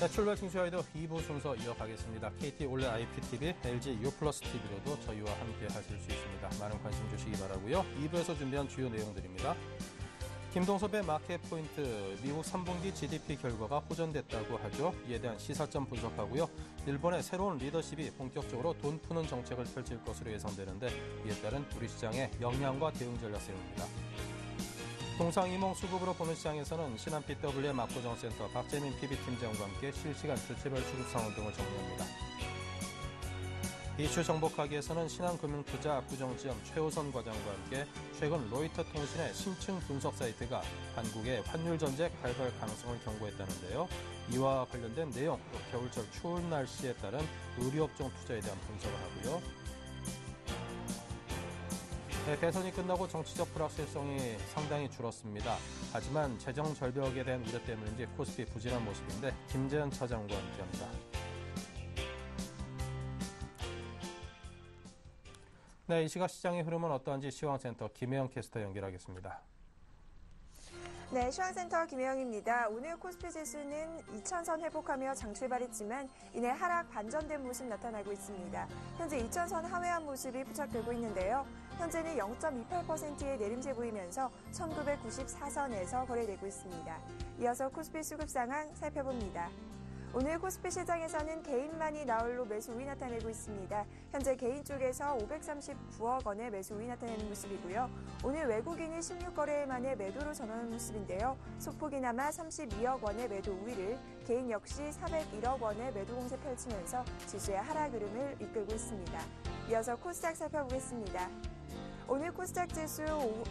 네, 출발 킹스와이드 2부 순서 이어가겠습니다. KT 올레 IPTV, LG U+, TV로도 저희와 함께 하실 수 있습니다. 많은 관심 주시기 바라고요. 2부에서 준비한 주요 내용들입니다. 김동섭의 마켓 포인트, 미국 3분기 GDP 결과가 호전됐다고 하죠. 이에 대한 시사점 분석하고요. 일본의 새로운 리더십이 본격적으로 돈 푸는 정책을 펼칠 것으로 예상되는데 이에 따른 우리 시장의 역량과 대응 전략 세웁니다. 동상이몽 수급으로 보는 시장에서는 신한 BWM 압구정센터 박재민 PB팀장과 함께 실시간 주체별 수급 상황 등을 정리합니다. 이슈 정복하기에서는 신한금융투자 압구정지점 최호선 과장과 함께 최근 로이터 통신의 심층 분석 사이트가 한국의 환율 전쟁 발발 가능성을 경고했다는데요. 이와 관련된 내용, 또 겨울철 추운 날씨에 따른 의료업종 투자에 대한 분석을 하고요. 네, 대선이 끝나고 정치적 불확실성이 상당히 줄었습니다. 하지만 재정 절벽에 대한 우려 때문인지 코스피 부진한 모습인데 김재현 차장과 함께합니다. 네, 이 시각 시장의 흐름은 어떠한지 시황센터 김혜영 캐스터 연결하겠습니다. 네, 시황센터 김혜영입니다. 오늘 코스피 지수는 2000선 회복하며 장출발했지만 이내 하락 반전된 모습 나타나고 있습니다. 현재 2000선 하회한 모습이 포착되고 있는데요. 현재는 0.28%의 내림세 보이면서 1994선에서 거래되고 있습니다. 이어서 코스피 수급 상황 살펴봅니다. 오늘 코스피 시장에서는 개인만이 나홀로 매수 우위 나타내고 있습니다. 현재 개인 쪽에서 539억 원의 매수 우위 나타내는 모습이고요. 오늘 외국인이 16거래 만에 매도로 전환하는 모습인데요. 소폭이나마 32억 원의 매도 우위를, 개인 역시 401억 원의 매도 공세 펼치면서 지수의 하락 흐름을 이끌고 있습니다. 이어서 코스닥 살펴보겠습니다. 오늘 코스닥 지수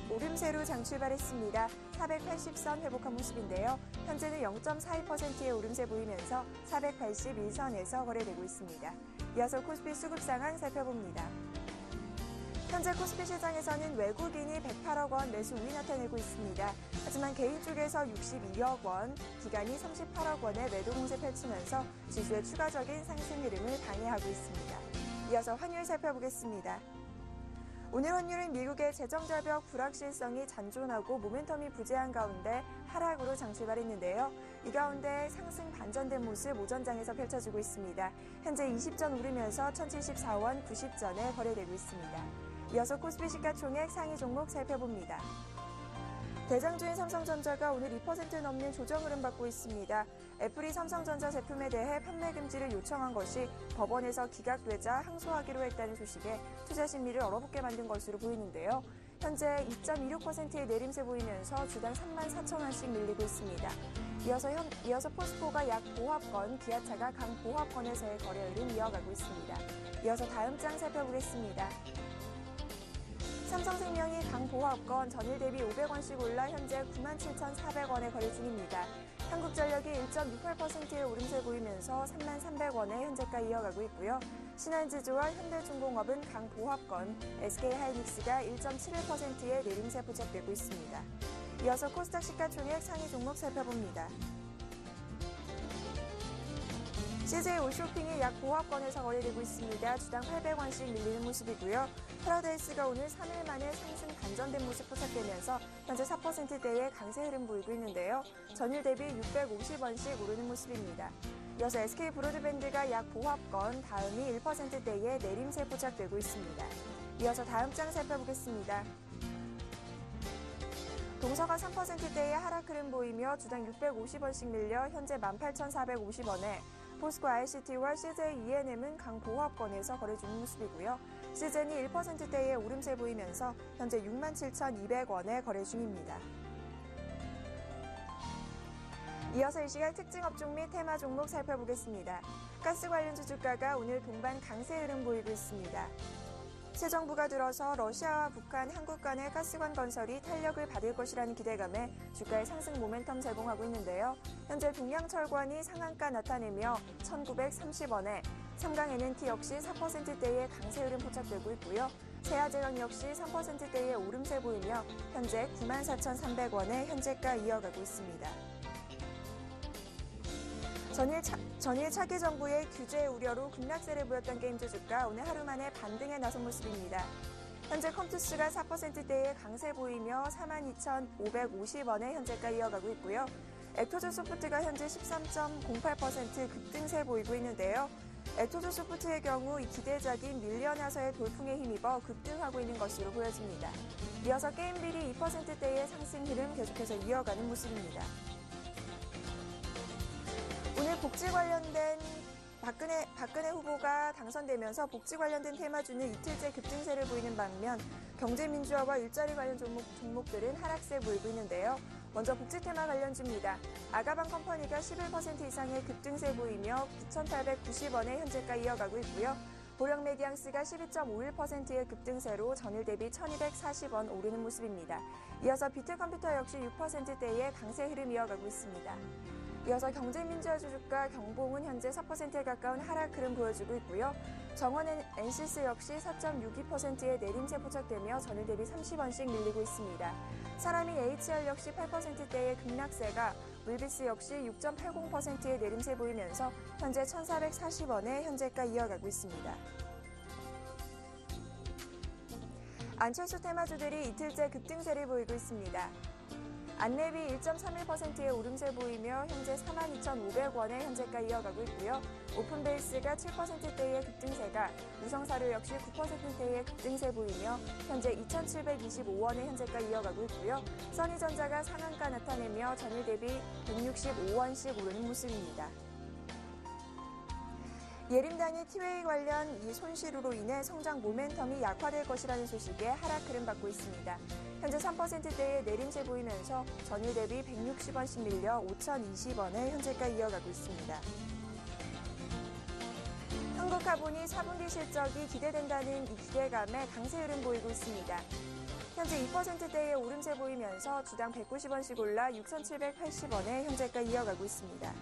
오름세로 장출발했습니다. 480선 회복한 모습인데요. 현재는 0.42%의 오름세 보이면서 481선에서 거래되고 있습니다. 이어서 코스피 수급 상황 살펴봅니다. 현재 코스피 시장에서는 외국인이 108억 원 매수 우위 나타내고 있습니다. 하지만 개인 쪽에서 62억 원, 기관이 38억 원의 매도 공세 펼치면서 지수의 추가적인 상승 흐름을 방해하고 있습니다. 이어서 환율 살펴보겠습니다. 오늘 환율은 미국의 재정절벽 불확실성이 잔존하고 모멘텀이 부재한 가운데 하락으로 장출발했는데요. 이 가운데 상승 반전된 모습 오전장에서 펼쳐지고 있습니다. 현재 20전 오르면서 1074원 90전에 거래되고 있습니다. 이어서 코스피 시가총액 상위 종목 살펴봅니다. 대장주인 삼성전자가 오늘 2% 넘는 조정 흐름 받고 있습니다. 애플이 삼성전자 제품에 대해 판매 금지를 요청한 것이 법원에서 기각되자 항소하기로 했다는 소식에 투자 심리를 얼어붙게 만든 것으로 보이는데요. 현재 2.26%의 내림세 보이면서 주당 34,000원씩 밀리고 있습니다. 이어서 포스코가 약 보합권, 기아차가 강 보합권에서의 거래 흐름 이어가고 있습니다. 이어서 다음 장 살펴보겠습니다. 삼성생명이 강보합권 전일 대비 500원씩 올라 현재 97,400원에 거래 중입니다. 한국전력이 1.68%의 오름세 보이면서 33,300원에 현재가 이어가고 있고요. 신한지주와 현대중공업은 강보합권, SK하이닉스가 1.71%의 내림세 포착되고 있습니다. 이어서 코스닥 시가총액 상위 종목 살펴봅니다. CJ 올쇼핑이 약 보합권에서 거래되고 있습니다. 주당 800원씩 밀리는 모습이고요. 파라다이스가 오늘 3일 만에 상승 반전된 모습 포착되면서 현재 4%대의 강세 흐름 보이고 있는데요. 전일 대비 650원씩 오르는 모습입니다. 이어서 SK 브로드밴드가 약 보합권, 다음이 1%대의 내림세 포착되고 있습니다. 이어서 다음 장 살펴보겠습니다. 동서가 3%대의 하락 흐름 보이며 주당 650원씩 밀려 현재 18,450원에, 포스코 ICT와 CJ E&M은 강보합권에서 거래 중인 모습이고요. CJ는 1%대의 오름세 보이면서 현재 67,200원에 거래 중입니다. 이어서 이 시각 특징 업종 및 테마 종목 살펴보겠습니다. 가스 관련주 주가가 오늘 동반 강세 흐름 보이고 있습니다. 새 정부가 들어서 러시아와 북한, 한국 간의 가스관 건설이 탄력을 받을 것이라는 기대감에 주가의 상승 모멘텀 제공하고 있는데요. 현재 동양철관이 상한가 나타내며 1,930원에, 삼강 NNT 역시 4%대의 강세 흐름 포착되고 있고요. 세아제강 역시 3%대의 오름세 보이며 현재 94,300원에 현재가 이어가고 있습니다. 전일 차기 정부의 규제 우려로 급락세를 보였던 게임주 주가 오늘 하루 만에 반등에 나선 모습입니다. 현재 컴투스가 4%대의 강세 보이며 42,550원에 현재가 이어가고 있고요. 엑토즈 소프트가 현재 13.08% 급등세 보이고 있는데요. 엑토즈 소프트의 경우 이 기대작인 밀려나서의 돌풍에 힘입어 급등하고 있는 것으로 보여집니다. 이어서 게임빌이 2%대의 상승 흐름 계속해서 이어가는 모습입니다. 오늘 복지 관련된 박근혜 후보가 당선되면서 복지 관련된 테마주는 이틀째 급등세를 보이는 반면 경제민주화와 일자리 관련 종목들은 하락세 보이고 있는데요. 먼저 복지 테마 관련주입니다. 아가방 컴퍼니가 11% 이상의 급등세 보이며 9,890원의 현재가 이어가고 있고요. 보령메디앙스가 12.51%의 급등세로 전일 대비 1,240원 오르는 모습입니다. 이어서 비트컴퓨터 역시 6%대의 강세 흐름 이어가고 있습니다. 이어서 경제민주화주 주가 경봉은 현재 4%에 가까운 하락 흐름 보여주고 있고요. 정원 NC스 역시 4.62%의 내림세 포착되며 전일 대비 30원씩 밀리고 있습니다. 사람이 HR 역시 8%대의 급락세가 물비스 역시 6.80%의 내림세 보이면서 현재 1,440원의 현재가 이어가고 있습니다. 안철수 테마주들이 이틀째 급등세를 보이고 있습니다. 안랩이 1.31%의 오름세 보이며 현재 42,500원의 현재가 이어가고 있고요. 오픈베이스가 7%대의 급등세가 우성사료 역시 9%대의 급등세 보이며 현재 2,725원의 현재가 이어가고 있고요. 써니전자가 상한가 나타내며 전일 대비 165원씩 오르는 모습입니다. 예림당이 티웨이 관련 이 손실으로 인해 성장 모멘텀이 약화될 것이라는 소식에 하락 흐름 받고 있습니다. 현재 3%대의 내림세 보이면서 전일 대비 160원씩 밀려 5,020원의 현재가 이어가고 있습니다. 한국화분이 4분기 실적이 기대된다는 이 기대감에 강세 흐름 보이고 있습니다. 현재 2%대의 오름세 보이면서 주당 190원씩 올라 6,780원의 현재가 이어가고 있습니다.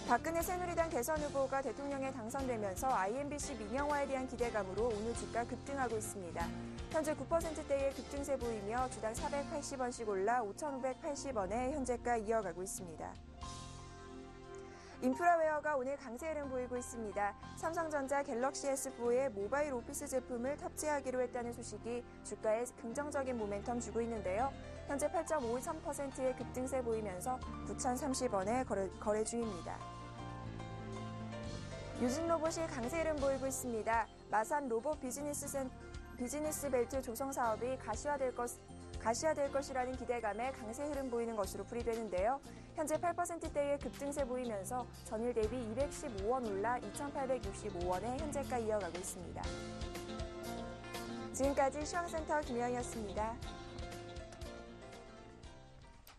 박근혜 새누리당 대선 후보가 대통령에 당선되면서 IMBC 민영화에 대한 기대감으로 오늘 주가 급등하고 있습니다. 현재 9%대의 급등세 보이며 주당 480원씩 올라 5,580원의 현재가 이어가고 있습니다. 인프라웨어가 오늘 강세 흐름 보이고 있습니다. 삼성전자 갤럭시 S4의 모바일 오피스 제품을 탑재하기로 했다는 소식이 주가에 긍정적인 모멘텀 주고 있는데요. 현재 8.53%의 급등세 보이면서 9,030원에 거래 중입니다. 유진로봇이 강세 흐름 보이고 있습니다. 마산 로봇 비즈니스 벨트 조성 사업이 가시화될 것이라는 기대감에 강세 흐름 보이는 것으로 풀이되는데요. 현재 8%대의 급등세 보이면서 전일 대비 215원 올라 2,865원의 현재가 이어가고 있습니다. 지금까지 시황센터 김혜영이었습니다.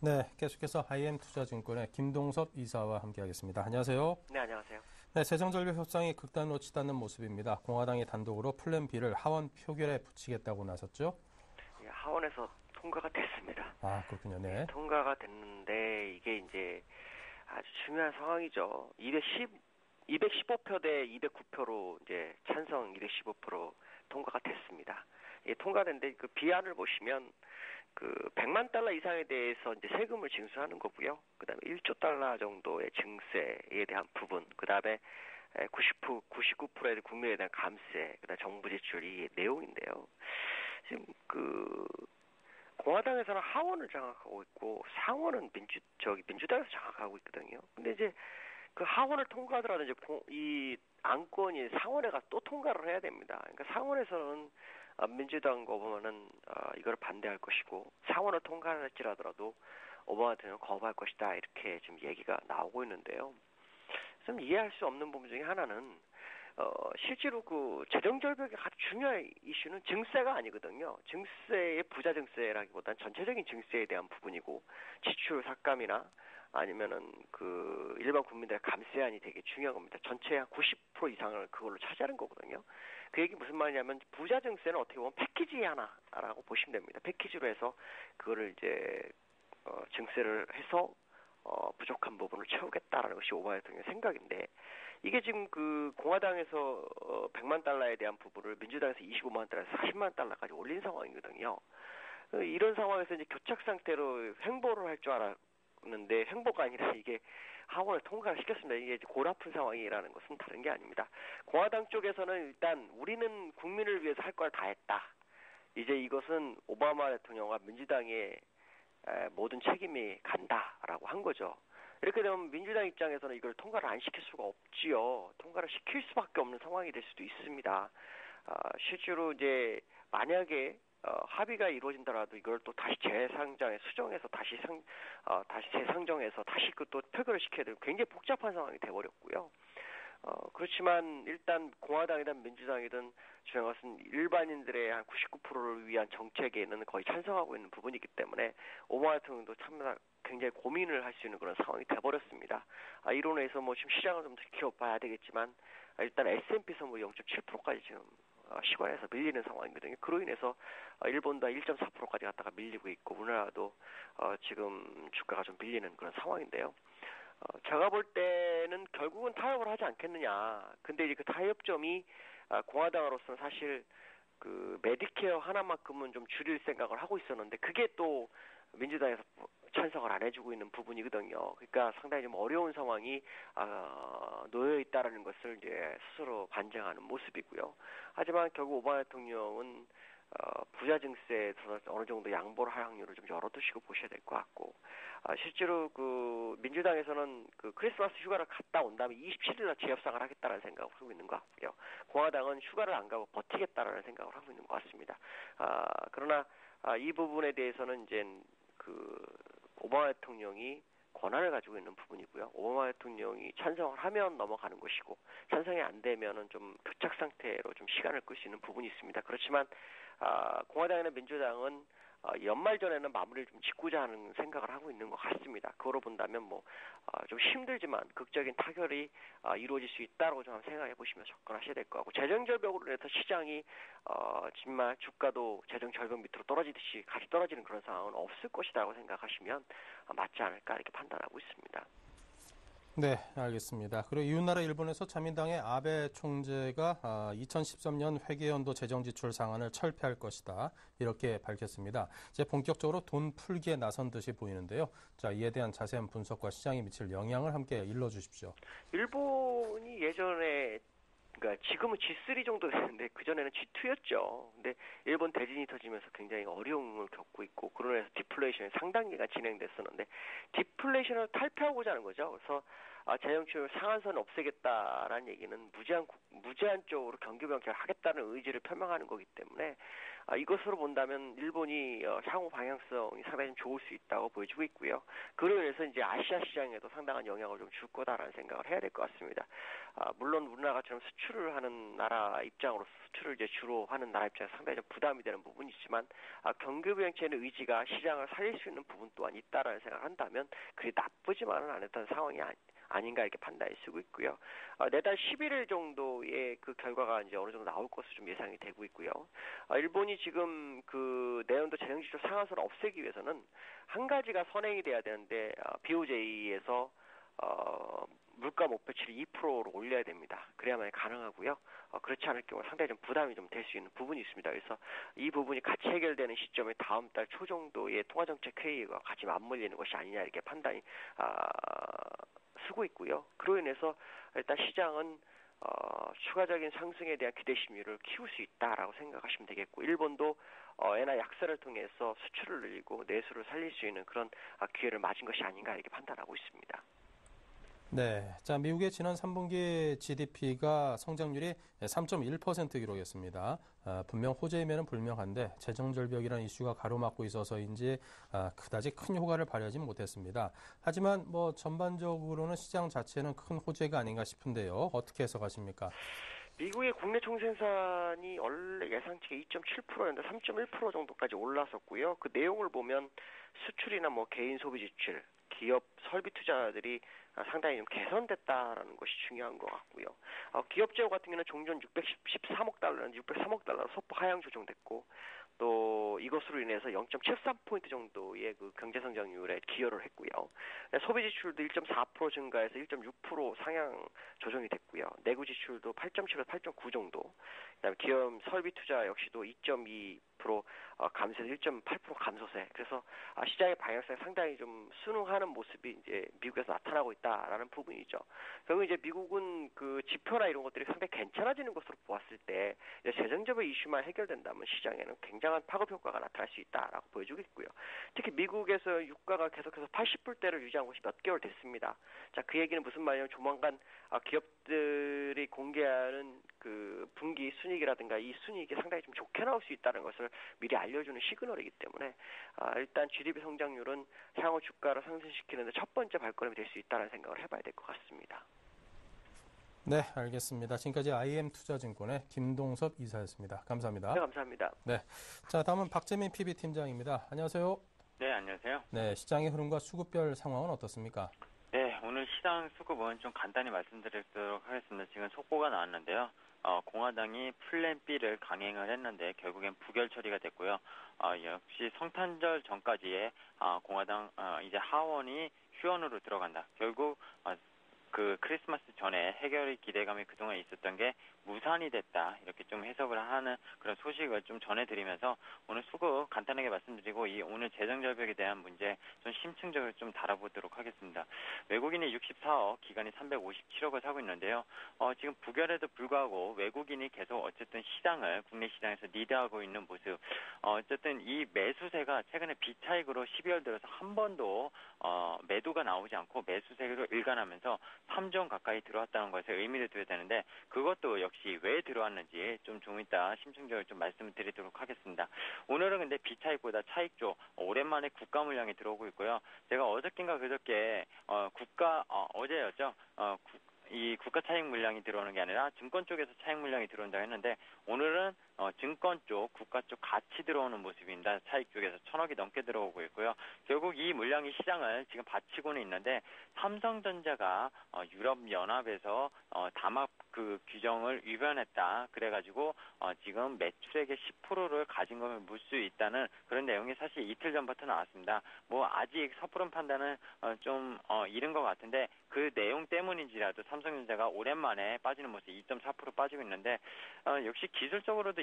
네, 계속해서 IM투자증권의 김동섭 이사와 함께하겠습니다. 안녕하세요. 네, 안녕하세요. 네, 재정전력 협상이 극단으로 치닫는 모습입니다. 공화당이 단독으로 플랜 B를 하원 표결에 붙이겠다고 나섰죠? 예, 하원에서 통과가 됐습니다. 아, 그렇군요. 네. 통과가 됐는데 이게 이제 아주 중요한 상황이죠. 215표 대 209표로 이제 찬성 215표로 통과가 됐습니다. 예, 통과됐는데 그 비안을 보시면 그 100만 달러 이상에 대해서 이제 세금을 징수하는 거고요. 그다음에 1조 달러 정도의 증세에 대한 부분, 그다음에 99%의 국민에 대한 감세, 그다음 정부 지출 이 내용인데요. 지금 그 공화당에서는 하원을 장악하고 있고 상원은 민주당에서 장악하고 있거든요. 근데 이제 그 하원을 통과하더라도 이제 이 안건이 상원에 가 또 통과를 해야 됩니다. 그러니까 상원에서는 민주당과 오바마는 이걸 반대할 것이고 상원을 통과를 할지라도 오바마 대통령은 거부할 것이다 이렇게 지금 얘기가 나오고 있는데요. 좀 이해할 수 없는 부분 중에 하나는 실제로 그 재정절벽의 가장 중요한 이슈는 증세가 아니거든요. 증세의 부자 증세라기보다는 전체적인 증세에 대한 부분이고 지출 삭감이나 아니면은 그 일반 국민들의 감세안이 되게 중요한 겁니다. 전체의 한 90% 이상을 그걸로 차지하는 거거든요. 그 얘기 무슨 말이냐면 부자 증세는 어떻게 보면 패키지 하나라고 보시면 됩니다. 패키지로 해서 그거를 이제 증세를 해서 부족한 부분을 채우겠다라는 것이 오바마 대통령의 생각인데 이게 지금 그 공화당에서 100만 달러에 대한 부분을 민주당에서 25만 달러에서 40만 달러까지 올린 상황이거든요. 이런 상황에서 이제 교착 상태로 횡보를 할 줄 알았는데 횡보가 아니라 이게 하원을 통과를 시켰습니다. 이게 골아픈 상황이라는 것은 다른 게 아닙니다. 공화당 쪽에서는 일단 우리는 국민을 위해서 할 걸 다 했다. 이제 이것은 오바마 대통령과 민주당의 모든 책임이 간다라고 한 거죠. 이렇게 되면 민주당 입장에서는 이걸 통과를 안 시킬 수가 없지요. 통과를 시킬 수밖에 없는 상황이 될 수도 있습니다. 실제로 이제 만약에 합의가 이루어진다라도 이걸 또 다시 재상정에 수정해서 다시 재상정해서 다시 그 또 표결을 시켜야 되는 굉장히 복잡한 상황이 돼버렸고요. 그렇지만 일단 공화당이든 민주당이든 중요한 것은 일반인들의 한 99%를 위한 정책에는 거의 찬성하고 있는 부분이기 때문에 오바마 대통령도 참 굉장히 고민을 할 수 있는 그런 상황이 돼버렸습니다. 이론에서 뭐 지금 시장을 좀 지켜봐야 되겠지만 일단 S&P 선물이 0.7%까지 지금 시간에서 밀리는 상황이거든요. 그로 인해서 일본도 1.4%까지 갔다가 밀리고 있고 우리나라도 지금 주가가 좀 밀리는 그런 상황인데요. 제가 볼 때는 결국은 타협을 하지 않겠느냐. 근데 이제 그 타협점이 공화당으로서는 사실 그 메디케어 하나만큼은 좀 줄일 생각을 하고 있었는데 그게 또 민주당에서 찬성을 안 해주고 있는 부분이거든요. 그러니까 상당히 좀 어려운 상황이 놓여 있다라는 것을 이제 스스로 반증하는 모습이고요. 하지만 결국 오바마 대통령은 부자 증세에서 어느 정도 양보를 할 확률을 좀 열어두시고 보셔야 될 것 같고 실제로 그 민주당에서는 그 크리스마스 휴가를 갔다 온 다음에 27일날 재협상을 하겠다는 생각을 하고 있는 것 같고요. 공화당은 휴가를 안 가고 버티겠다라는 생각을 하고 있는 것 같습니다. 그러나 이 부분에 대해서는 이제 그 오바마 대통령이 권한을 가지고 있는 부분이고요. 오바마 대통령이 찬성을 하면 넘어가는 것이고 찬성이 안 되면은 좀 교착 상태로 좀 시간을 끌 수 있는 부분이 있습니다. 그렇지만 공화당이나 민주당은 연말 전에는 마무리를 좀 짓고자 하는 생각을 하고 있는 것 같습니다. 그거로 본다면 뭐 좀 힘들지만 극적인 타결이 이루어질 수 있다고 좀 생각해 보시면 접근하셔야 될 것 같고 재정 절벽으로 인해서 시장이 정말 주가도 재정 절벽 밑으로 떨어지듯이 같이 떨어지는 그런 상황은 없을 것이라고 생각하시면 맞지 않을까 이렇게 판단하고 있습니다. 네, 알겠습니다. 그리고 이웃나라 일본에서 자민당의 아베 총재가 2013년 회계연도 재정지출 상한을 철폐할 것이다. 이렇게 밝혔습니다. 이제 본격적으로 돈 풀기에 나선 듯이 보이는데요. 자, 이에 대한 자세한 분석과 시장에 미칠 영향을 함께 일러주십시오. 일본이 예전에 그러니까 지금은 G3 정도 되는데 그전에는 G2였죠. 근데 일본 대진이 터지면서 굉장히 어려움을 겪고 있고 그러면서 디플레이션이 상당 기간 진행됐었는데 디플레이션을 탈피하고자 하는 거죠. 그래서 재정출 상한선을 없애겠다라는 얘기는 무제한적으로 경기 변경을 하겠다는 의지를 표명하는 거기 때문에 이것으로 본다면 일본이 향후 방향성이 상당히 좋을 수 있다고 보여지고 있고요. 그로 인해서 이제 아시아 시장에도 상당한 영향을 좀 줄 거다라는 생각을 해야 될 것 같습니다. 물론 우리나라처럼 수출을 하는 나라 입장으로서 수출을 이제 주로 하는 나라 입장에서 상당히 좀 부담이 되는 부분이 있지만 경기 부양책의 의지가 시장을 살릴 수 있는 부분 또한 있다라는 생각을 한다면 그게 나쁘지만은 않았던 상황이 아닌가 이렇게 판단이 쓰고 있고요. 내달 11일 정도의 그 결과가 이제 어느 정도 나올 것으로 좀 예상이 되고 있고요. 일본이 지금 그 내년도 재정지출 상한선을 없애기 위해서는 한 가지가 선행이 돼야 되는데 BOJ에서 물가 목표치를 2%로 올려야 됩니다. 그래야만 가능하고요. 그렇지 않을 경우 상당히 좀 부담이 좀 될 수 있는 부분이 있습니다. 그래서 이 부분이 같이 해결되는 시점에 다음 달 초 정도의 통화정책 회의가 같이 맞물리는 것이 아니냐 이렇게 판단이 쓰고 있고요. 그로 인해서 일단 시장은 추가적인 상승에 대한 기대 심리를 키울 수 있다라고 생각하시면 되겠고 일본도 엔화 약세를 통해서 수출을 늘리고 내수를 살릴 수 있는 그런 기회를 맞은 것이 아닌가 이렇게 판단하고 있습니다. 네, 자 미국의 지난 3분기 GDP가 성장률이 3.1% 기록했습니다. 분명 호재이면 불명한데 재정 절벽이라는 이슈가 가로막고 있어서인지 그다지 큰 효과를 발휘하지 못했습니다. 하지만 뭐 전반적으로는 시장 자체는 큰 호재가 아닌가 싶은데요. 어떻게 해석하십니까? 미국의 국내 총생산이 원래 예상치가 2.7%였는데 3.1% 정도까지 올랐었고요. 그 내용을 보면 수출이나 뭐 개인 소비 지출, 기업 설비 투자들이 상당히 좀 개선됐다라는 것이 중요한 것 같고요. 기업 재고 같은 경우는 종전 613억 달러는 603억 달러로 소폭 하향 조정됐고 또 이것으로 인해서 0.73포인트 정도의 그 경제 성장률에 기여를 했고요. 소비 지출도 1.4% 증가해서 1.6% 상향 조정이 됐고요. 내구 지출도 8.7에서 8.9 정도. 그다음에 기업 설비 투자 역시도 2.2% 감소해서 1.8% 감소세. 그래서 시장의 방향성이 상당히 좀 순응하는 모습이 이제 미국에서 나타나고 있다라는 부분이죠. 결국 이제 미국은 그 지표나 이런 것들이 상당히 괜찮아지는 것으로 보았을 때 재정적인 이슈만 해결된다면 시장에는 굉장히 굉장한 파급 효과가 나타날 수 있다라고 보여주고 있고요. 특히 미국에서 유가가 계속해서 80불대를 유지한 것이 몇 개월 됐습니다. 자, 그 얘기는 무슨 말이냐면 조만간 기업들이 공개하는 그 분기 순이익이라든가 이 순이익이 상당히 좀 좋게 나올 수 있다는 것을 미리 알려주는 시그널이기 때문에 일단 GDP 성장률은 향후 주가를 상승시키는데 첫 번째 발걸음이 될 수 있다는 생각을 해봐야 될 것 같습니다. 네, 알겠습니다. 지금까지 IM투자증권의 김동섭 이사였습니다. 감사합니다. 네, 감사합니다. 네, 자 다음은 박재민 PB팀장입니다. 안녕하세요. 네, 안녕하세요. 네, 시장의 흐름과 수급별 상황은 어떻습니까? 네, 오늘 시장 수급은 좀 간단히 말씀드리도록 하겠습니다. 지금 속보가 나왔는데요. 공화당이 플랜 B를 강행을 했는데 결국엔 부결 처리가 됐고요. 역시 성탄절 전까지의 공화당 이제 하원이 휴원으로 들어간다. 결국 그 크리스마스 전에 해결의 기대감이 그동안 있었던 게 무산이 됐다. 이렇게 좀 해석을 하는 그런 소식을 좀 전해드리면서 오늘 수급 간단하게 말씀드리고 이 오늘 재정절벽에 대한 문제 좀 심층적으로 좀 다뤄보도록 하겠습니다. 외국인이 64억, 기관이 357억을 사고 있는데요. 지금 부결에도 불구하고 외국인이 계속 어쨌든 시장을 국내 시장에서 리드하고 있는 모습. 어쨌든 이 매수세가 최근에 비차익으로 12월 들어서 한 번도 매도가 나오지 않고 매수세로 일관하면서 3조 원 가까이 들어왔다는 것에 의미를 둬야 되는데 그것도 역시 왜 들어왔는지 좀 이따 심층적으로 좀 말씀을 드리도록 하겠습니다. 오늘은 근데 비차익보다 차익조 오랜만에 국가 물량이 들어오고 있고요. 제가 어저께인가 그저께 어제였죠. 이 국가 차익 물량이 들어오는 게 아니라 증권 쪽에서 차익 물량이 들어온다고 했는데 오늘은 증권 쪽, 국가 쪽 같이 들어오는 모습입니다. 차익 쪽에서 1,000억이 넘게 들어오고 있고요. 결국 이 물량이 시장을 지금 받치고는 있는데 삼성전자가 유럽연합에서 담합 그 규정을 위반했다. 그래가지고 지금 매출액의 10%를 가진 것을 물 수 있다는 그런 내용이 사실 이틀 전부터 나왔습니다. 뭐 아직 섣부른 판단은 좀 이른 것 같은데 그 내용 때문인지라도 삼성전자가 오랜만에 빠지는 모습 2.4% 빠지고 있는데 역시 기술적으로도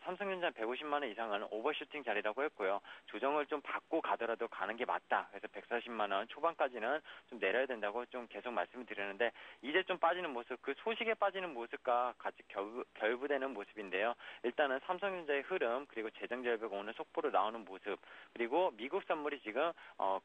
삼성전자 150만 원 이상은 오버슈팅 자리라고 했고요. 조정을 좀 받고 가더라도 가는 게 맞다. 그래서 140만 원 초반까지는 좀 내려야 된다고 좀 계속 말씀을 드렸는데 이제 좀 빠지는 모습, 그 소식에 빠지는 모습과 같이 결부되는 모습인데요. 일단은 삼성전자의 흐름 그리고 재정절벽 오늘 속보로 나오는 모습 그리고 미국 선물이 지금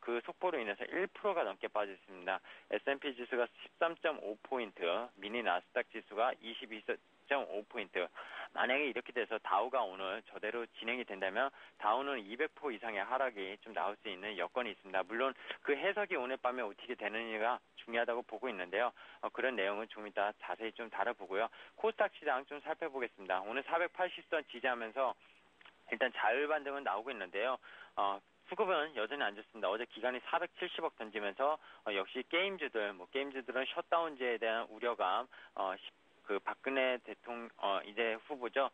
그 속보로 인해서 1%가 넘게 빠졌습니다. S&P 지수가 13.5포인트, 미니 나스닥 지수가 22.5포인트. 만약에 이렇게 돼서 다우가 오늘 저대로 진행이 된다면 다우는 200% 이상의 하락이 좀 나올 수 있는 여건이 있습니다. 물론 그 해석이 오늘 밤에 어떻게 되느냐가 중요하다고 보고 있는데요. 그런 내용은 좀 이따 자세히 좀 다뤄보고요. 코스닥 시장 좀 살펴보겠습니다. 오늘 480선 지지하면서 일단 자율 반등은 나오고 있는데요. 수급은 여전히 안 좋습니다. 어제 기관이 470억 던지면서 역시 게임주들은 셧다운제에 대한 우려감, 그 박근혜 이제 후보죠.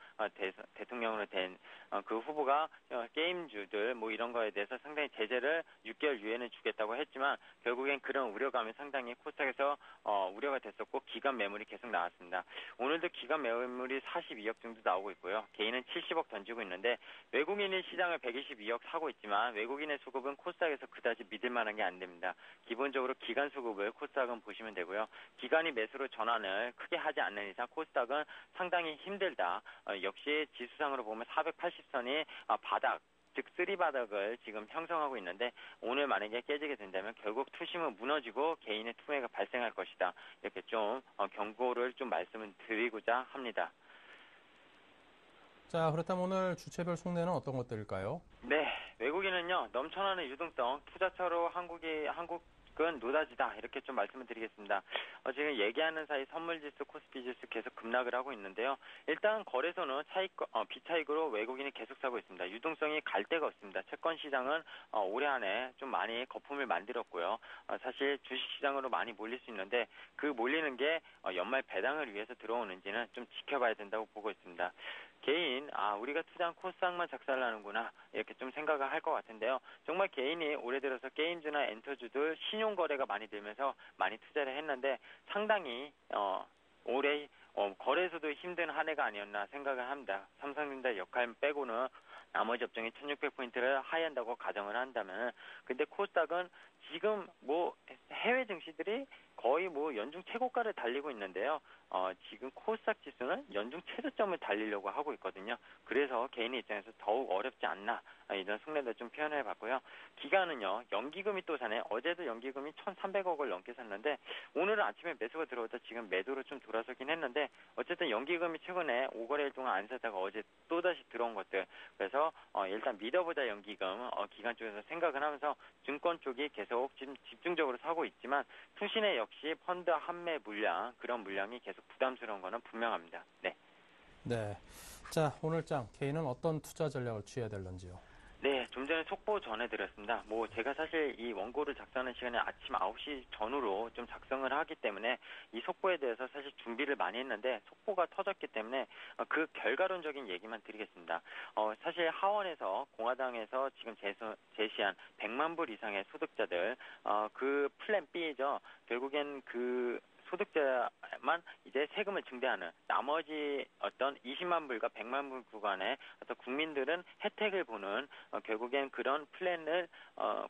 대통령으로 된 그 후보가 게임주들 뭐 이런 거에 대해서 상당히 제재를 6개월 유예는 주겠다고 했지만 결국엔 그런 우려감이 상당히 코스닥에서 우려가 됐었고 기관 매물이 계속 나왔습니다. 오늘도 기관 매물이 42억 정도 나오고 있고요. 개인은 70억 던지고 있는데 외국인이 시장을 122억 사고 있지만 외국인의 수급은 코스닥에서 그다지 믿을 만한 게 안 됩니다. 기본적으로 기관 수급을 코스닥은 보시면 되고요. 기관이 매수로 전환을 크게 하지 않는 이상 코스닥은 상당히 힘들다. 역시 지수상으로 보면 480선이 바닥 즉 쓰리바닥을 지금 형성하고 있는데 오늘 만약에 깨지게 된다면 결국 투심은 무너지고 개인의 투매가 발생할 것이다. 이렇게 좀 경고를 좀 말씀을 드리고자 합니다. 자, 그렇다면 오늘 주체별 속내는 어떤 것들일까요? 네, 외국인은요 넘쳐나는 유동성 투자처로 한국은 노다지다 이렇게 좀 말씀을 드리겠습니다. 지금 얘기하는 사이 선물지수, 코스피지수 계속 급락을 하고 있는데요. 일단 거래소는 비차익으로 외국인이 계속 사고 있습니다. 유동성이 갈 데가 없습니다. 채권 시장은 올해 안에 좀 많이 거품을 만들었고요. 사실 주식시장으로 많이 몰릴 수 있는데 그 몰리는 게 연말 배당을 위해서 들어오는지는 좀 지켜봐야 된다고 보고 있습니다. 개인, 우리가 투자한 코스닥만 작살을 하는구나 이렇게 좀 생각을 할 것 같은데요. 정말 개인이 올해 들어서 게임주나 엔터주들 신용거래가 많이 되면서 많이 투자를 했는데 상당히 올해 거래소도 힘든 한 해가 아니었나 생각을 합니다. 삼성전자 역할 빼고는 나머지 업종이 1600포인트를 하회한다고 가정을 한다면 근데 코스닥은 지금 뭐 해외 증시들이 거의 뭐 연중 최고가를 달리고 있는데요. 지금 코스닥 지수는 연중 최저점을 달리려고 하고 있거든요. 그래서 개인의 입장에서 더욱 어렵지 않나 이런 속내도 좀 표현해 봤고요. 기간은요. 연기금이 또 사네. 어제도 연기금이 1,300억을 넘게 샀는데 오늘은 아침에 매수가 들어오다 지금 매도로 좀 돌아서긴 했는데 어쨌든 연기금이 최근에 5거래일 동안 안 사다가 어제 또다시 들어온 것들. 그래서 일단 믿어보자 연기금 기관 쪽에서 생각을 하면서 증권 쪽이 계속 지금 집중적으로 사고 있지만 투신의 역시 펀드 환매 물량 그런 물량이 계속 부담스러운 거는 분명합니다. 네. 네. 자, 오늘 장 개인은 어떤 투자 전략을 취해야 될런지요? 네, 좀 전에 속보 전해드렸습니다. 뭐 제가 사실 이 원고를 작성하는 시간에 아침 9시 전후로 좀 작성을 하기 때문에 이 속보에 대해서 사실 준비를 많이 했는데 속보가 터졌기 때문에 그 결과론적인 얘기만 드리겠습니다. 사실 하원에서 공화당에서 지금 제시한 100만 불 이상의 소득자들 그 플랜 B죠. 결국엔 그 소득자만 이제 세금을 증대하는 나머지 어떤 20만 불과 100만 불 구간의 어떤 국민들은 혜택을 보는 결국엔 그런 플랜을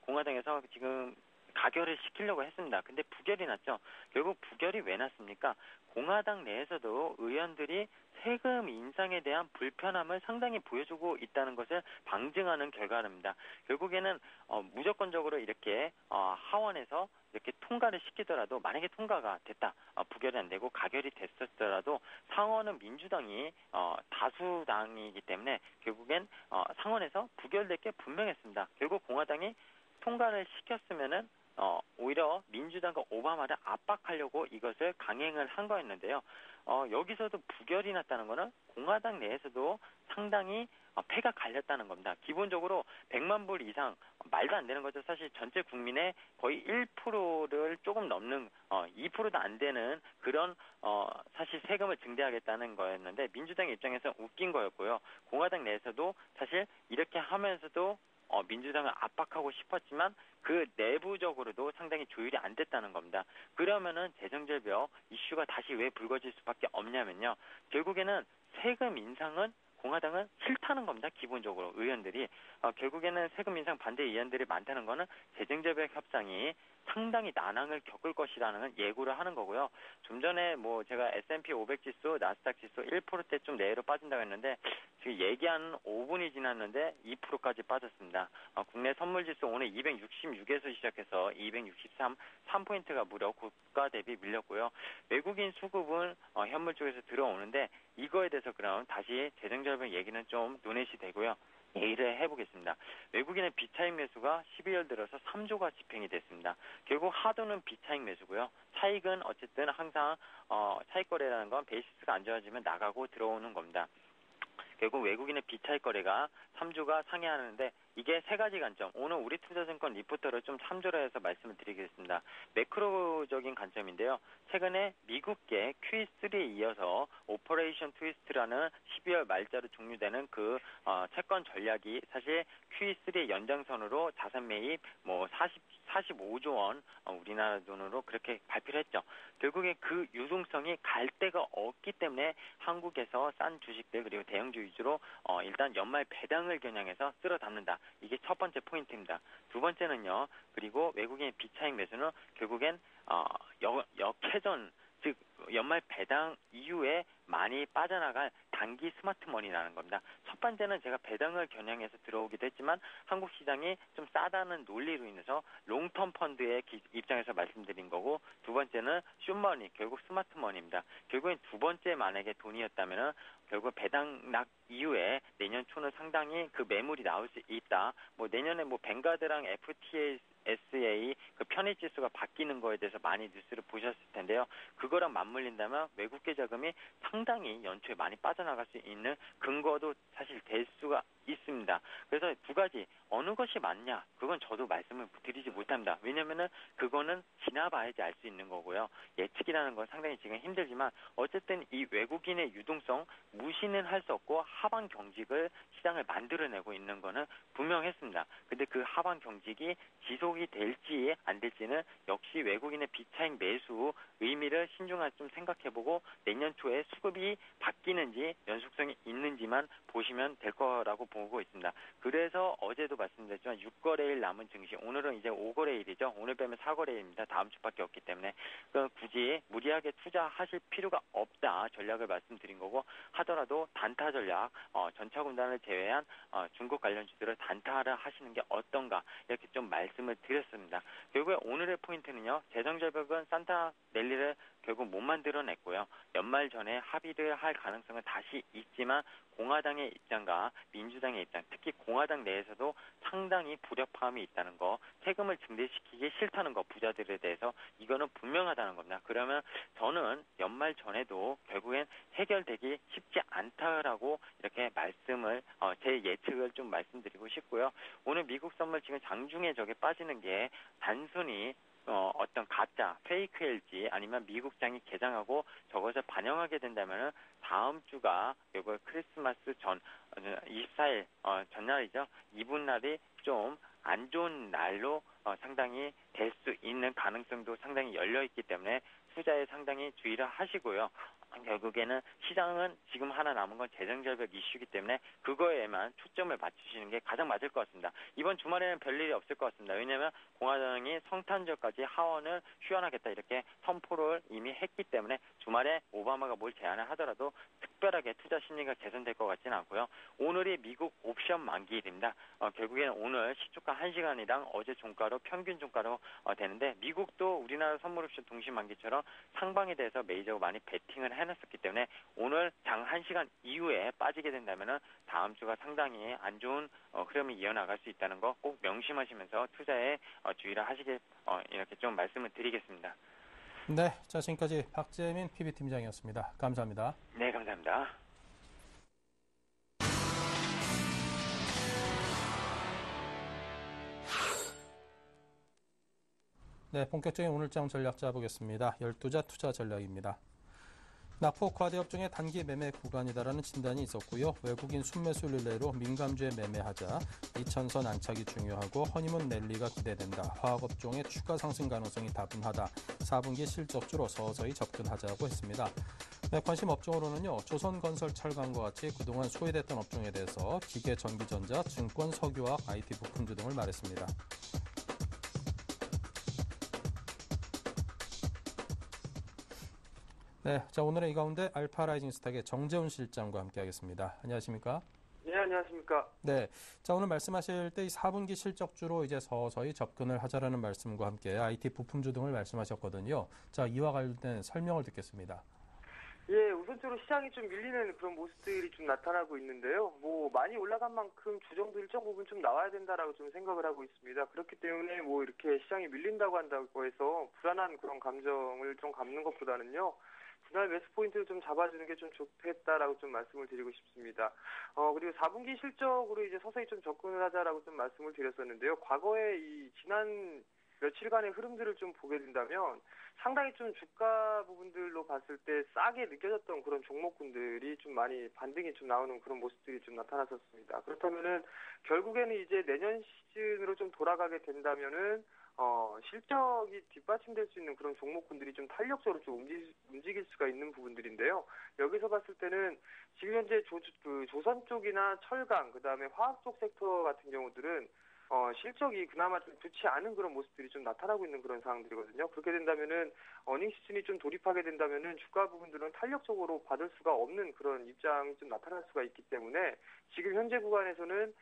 공화당에서 지금 가결을 시키려고 했습니다. 근데 부결이 났죠. 결국 부결이 왜 났습니까? 공화당 내에서도 의원들이 세금 인상에 대한 불편함을 상당히 보여주고 있다는 것을 방증하는 결과입니다. 결국에는 무조건적으로 이렇게 하원에서 이렇게 통과를 시키더라도 만약에 통과가 됐다, 부결이 안 되고 가결이 됐었더라도 상원은 민주당이 다수당이기 때문에 결국엔 상원에서 부결될 게 분명했습니다. 결국 공화당이 통과를 시켰으면은 오히려 민주당과 오바마를 압박하려고 이것을 강행을 한 거였는데요. 여기서도 부결이 났다는 것은 공화당 내에서도 상당히 패가 갈렸다는 겁니다. 기본적으로 100만 불 이상 말도 안 되는 거죠. 사실 전체 국민의 거의 1%를 조금 넘는 2%도 안 되는 그런 사실 세금을 증대하겠다는 거였는데 민주당 입장에서 웃긴 거였고요. 공화당 내에서도 사실 이렇게 하면서도 민주당을 압박하고 싶었지만 그 내부적으로도 상당히 조율이 안 됐다는 겁니다. 그러면은 재정절벽 이슈가 다시 왜 불거질 수밖에 없냐면요. 결국에는 세금 인상은 공화당은 싫다는 겁니다. 기본적으로 의원들이 결국에는 세금 인상 반대 의원들이 많다는 거는 재정절벽 협상이 상당히 난항을 겪을 것이라는 예고를 하는 거고요. 좀 전에 뭐 제가 S&P 500 지수, 나스닥 지수 1%대 좀 내로 빠진다고 했는데 지금 얘기한 5분이 지났는데 2%까지 빠졌습니다. 국내 선물 지수 오늘 266에서 시작해서 263, 3포인트가 무려 고가 대비 밀렸고요. 외국인 수급은 현물 쪽에서 들어오는데 이거에 대해서 그럼 다시 재정절벽 얘기는 좀 눈에시 되고요. 얘기를 해보겠습니다. 외국인의 비차익 매수가 12월 들어서 3조가 집행이 됐습니다. 결국 하도는 비차익 매수고요. 차익은 어쨌든 항상 차익 거래라는 건 베이시스가 안 좋아지면 나가고 들어오는 겁니다. 결국 외국인의 비차익 거래가 3조가 상회하는데 이게 세 가지 관점. 오늘 우리 투자증권 리포터를 좀 참조를 해서 말씀을 드리겠습니다. 매크로적인 관점인데요. 최근에 미국계 QE3에 이어서 오퍼레이션 트위스트라는 12월 말자로 종료되는 그 채권 전략이 사실 QE3의 연장선으로 자산 매입 45조 원 우리나라 돈으로 그렇게 발표를 했죠. 결국에 그 유동성이 갈 데가 없기 때문에 한국에서 싼 주식들 그리고 대형주 위주로 일단 연말 배당을 겨냥해서 쓸어 담는다. 이게 첫 번째 포인트입니다. 두 번째는요. 그리고 외국인의 비차익 매수는 결국엔 역회전 즉 연말 배당 이후에 많이 빠져나갈 단기 스마트머니라는 겁니다. 첫 번째는 제가 배당을 겨냥해서 들어오기도 했지만 한국 시장이 좀 싸다는 논리로 인해서 롱텀 펀드의 입장에서 말씀드린 거고 두 번째는 숏머니 결국 스마트머니입니다. 결국엔 두 번째 만약에 돈이었다면은 결국 배당락 이후에 내년 초는 상당히 그 매물이 나올 수 있다. 뭐 내년에 뭐 뱅가드랑 FTSA 그 편입 지수가 바뀌는 거에 대해서 많이 뉴스를 보셨을 텐데요. 그거랑 맞물린다면 외국계 자금이 상당히 연초에 많이 빠져나갈 수 있는 근거도 사실 될 수가 있습니다. 그래서 두 가지 어느 것이 맞냐 그건 저도 말씀을 드리지 못합니다. 왜냐면은 그거는 지나봐야지 알 수 있는 거고요. 예측이라는 건 상당히 지금 힘들지만 어쨌든 이 외국인의 유동성 무시는 할 수 없고 하방 경직을 시장을 만들어내고 있는 거는 분명했습니다. 근데 그 하방 경직이 지속이 될지 안 될지는 역시 외국인의 비차익 매수 의미를 신중하게 좀 생각해보고 내년 초에 수급이 바뀌는지 연속성이 있는지만 보시면 될 거라고 보고 있습니다. 그래서 그래서 어제도 말씀드렸지만 6거래일 남은 증시, 오늘은 이제 5거래일이죠. 오늘 빼면 4거래일입니다. 다음 주밖에 없기 때문에 굳이 무리하게 투자하실 필요가 없다 전략을 말씀드린 거고, 하더라도 단타 전략, 전차군단을 제외한 중국 관련 주들을 단타를 하시는 게 어떤가 이렇게 좀 말씀을 드렸습니다. 결국에 오늘의 포인트는요, 재정절벽은 산타 랠리를 결국 못 만들어냈고요. 연말 전에 합의를 할 가능성은 다시 있지만 공화당의 입장과 민주당의 입장, 특히 공화당 내에서도 상당히 불협화음이 있다는 거, 세금을 증대시키기 싫다는 거, 부자들에 대해서 이거는 분명하다는 겁니다. 그러면 저는 연말 전에도 결국엔 해결되기 쉽지 않다라고 이렇게 말씀을, 제 예측을 좀 말씀드리고 싶고요. 오늘 미국 선물 지금 장중에 저게 빠지는 게 단순히 어떤 가짜, 페이크일지 아니면 미국장이 개장하고 저것을 반영하게 된다면은 다음 주가 이거 크리스마스 전 24일 전날이죠. 이분날이 좀 안 좋은 날로 상당히 될 수 있는 가능성도 상당히 열려 있기 때문에 투자에 상당히 주의를 하시고요. 결국에는 시장은 지금 하나 남은 건 재정절벽 이슈이기 때문에 그거에만 초점을 맞추시는 게 가장 맞을 것 같습니다. 이번 주말에는 별일이 없을 것 같습니다. 왜냐하면 공화당이 성탄절까지 하원을 휴원하겠다 이렇게 선포를 이미 했기 때문에 주말에 오바마가 뭘 제안을 하더라도 특별하게 투자 심리가 개선될 것 같지는 않고요. 오늘이 미국 옵션 만기일입니다. 결국에는 오늘 시초가 1시간이당 어제 종가로 평균 종가로 되는데, 미국도 우리나라 선물옵션 동시 만기처럼 상방에 대해서 메이저가 많이 베팅을 해놨었기 때문에 오늘 장 1시간 이후에 빠지게 된다면은 다음 주가 상당히 안 좋은 흐름이 이어나갈 수 있다는 거 꼭 명심하시면서 투자에 주의를 하시길 이렇게 좀 말씀을 드리겠습니다. 네, 자 지금까지 박재민 PB팀장이었습니다. 감사합니다. 네, 감사합니다. 네, 본격적인 오늘장 전략 짜보겠습니다. 12자 투자 전략입니다. 낙폭 과대업종의 단기 매매 구간이다라는 진단이 있었고요. 외국인 순매수 릴레이로 민감주에 매매하자, 2000선 안착이 중요하고 허니문 랠리가 기대된다. 화학업종의 추가 상승 가능성이 다분하다. 4분기 실적주로 서서히 접근하자고 했습니다. 네, 관심 업종으로는요, 조선건설 철강과 같이 그동안 소외됐던 업종에 대해서 기계, 전기전자, 증권, 석유화학, IT 부품주 등을 말했습니다. 네, 자 오늘은 이 가운데 알파라이징 스탁의 정재훈 실장과 함께하겠습니다. 안녕하십니까? 네, 안녕하십니까? 네, 자 오늘 말씀하실 때 이 4분기 실적주로 이제 서서히 접근을 하자라는 말씀과 함께 IT 부품주 등을 말씀하셨거든요. 자 이와 관련된 설명을 듣겠습니다. 예, 우선적으로 시장이 좀 밀리는 그런 모습들이 좀 나타나고 있는데요. 많이 올라간 만큼 주정도 일정 부분 좀 나와야 된다라고 좀 생각을 하고 있습니다. 그렇기 때문에 이렇게 시장이 밀린다고 한다고 해서 불안한 그런 감정을 좀 감는 것보다는요, 분할 매수 포인트를 좀 잡아주는 게 좀 좋겠다라고 좀 말씀을 드리고 싶습니다. 그리고 4분기 실적으로 이제 서서히 좀 접근을 하자라고 좀 말씀을 드렸었는데요. 과거에 이 지난 며칠간의 흐름들을 좀 보게 된다면 상당히 좀 주가 부분들로 봤을 때 싸게 느껴졌던 그런 종목군들이 좀 많이 반등이 좀 나오는 그런 모습들이 좀 나타났었습니다. 그렇다면은 결국에는 이제 내년 시즌으로 좀 돌아가게 된다면은 실적이 뒷받침될 수 있는 그런 종목군들이 좀 탄력적으로 좀 움직일 수가 있는 부분들인데요. 여기서 봤을 때는 지금 현재 조선 쪽이나 철강, 그다음에 화학 쪽 섹터 같은 경우들은 실적이 그나마 좀 좋지 않은 그런 모습들이 좀 나타나고 있는 그런 상황들이거든요. 그렇게 된다면은 어닝 시즌이 좀 돌입하게 된다면은 주가 부분들은 탄력적으로 받을 수가 없는 그런 입장이 좀 나타날 수가 있기 때문에 지금 현재 구간에서는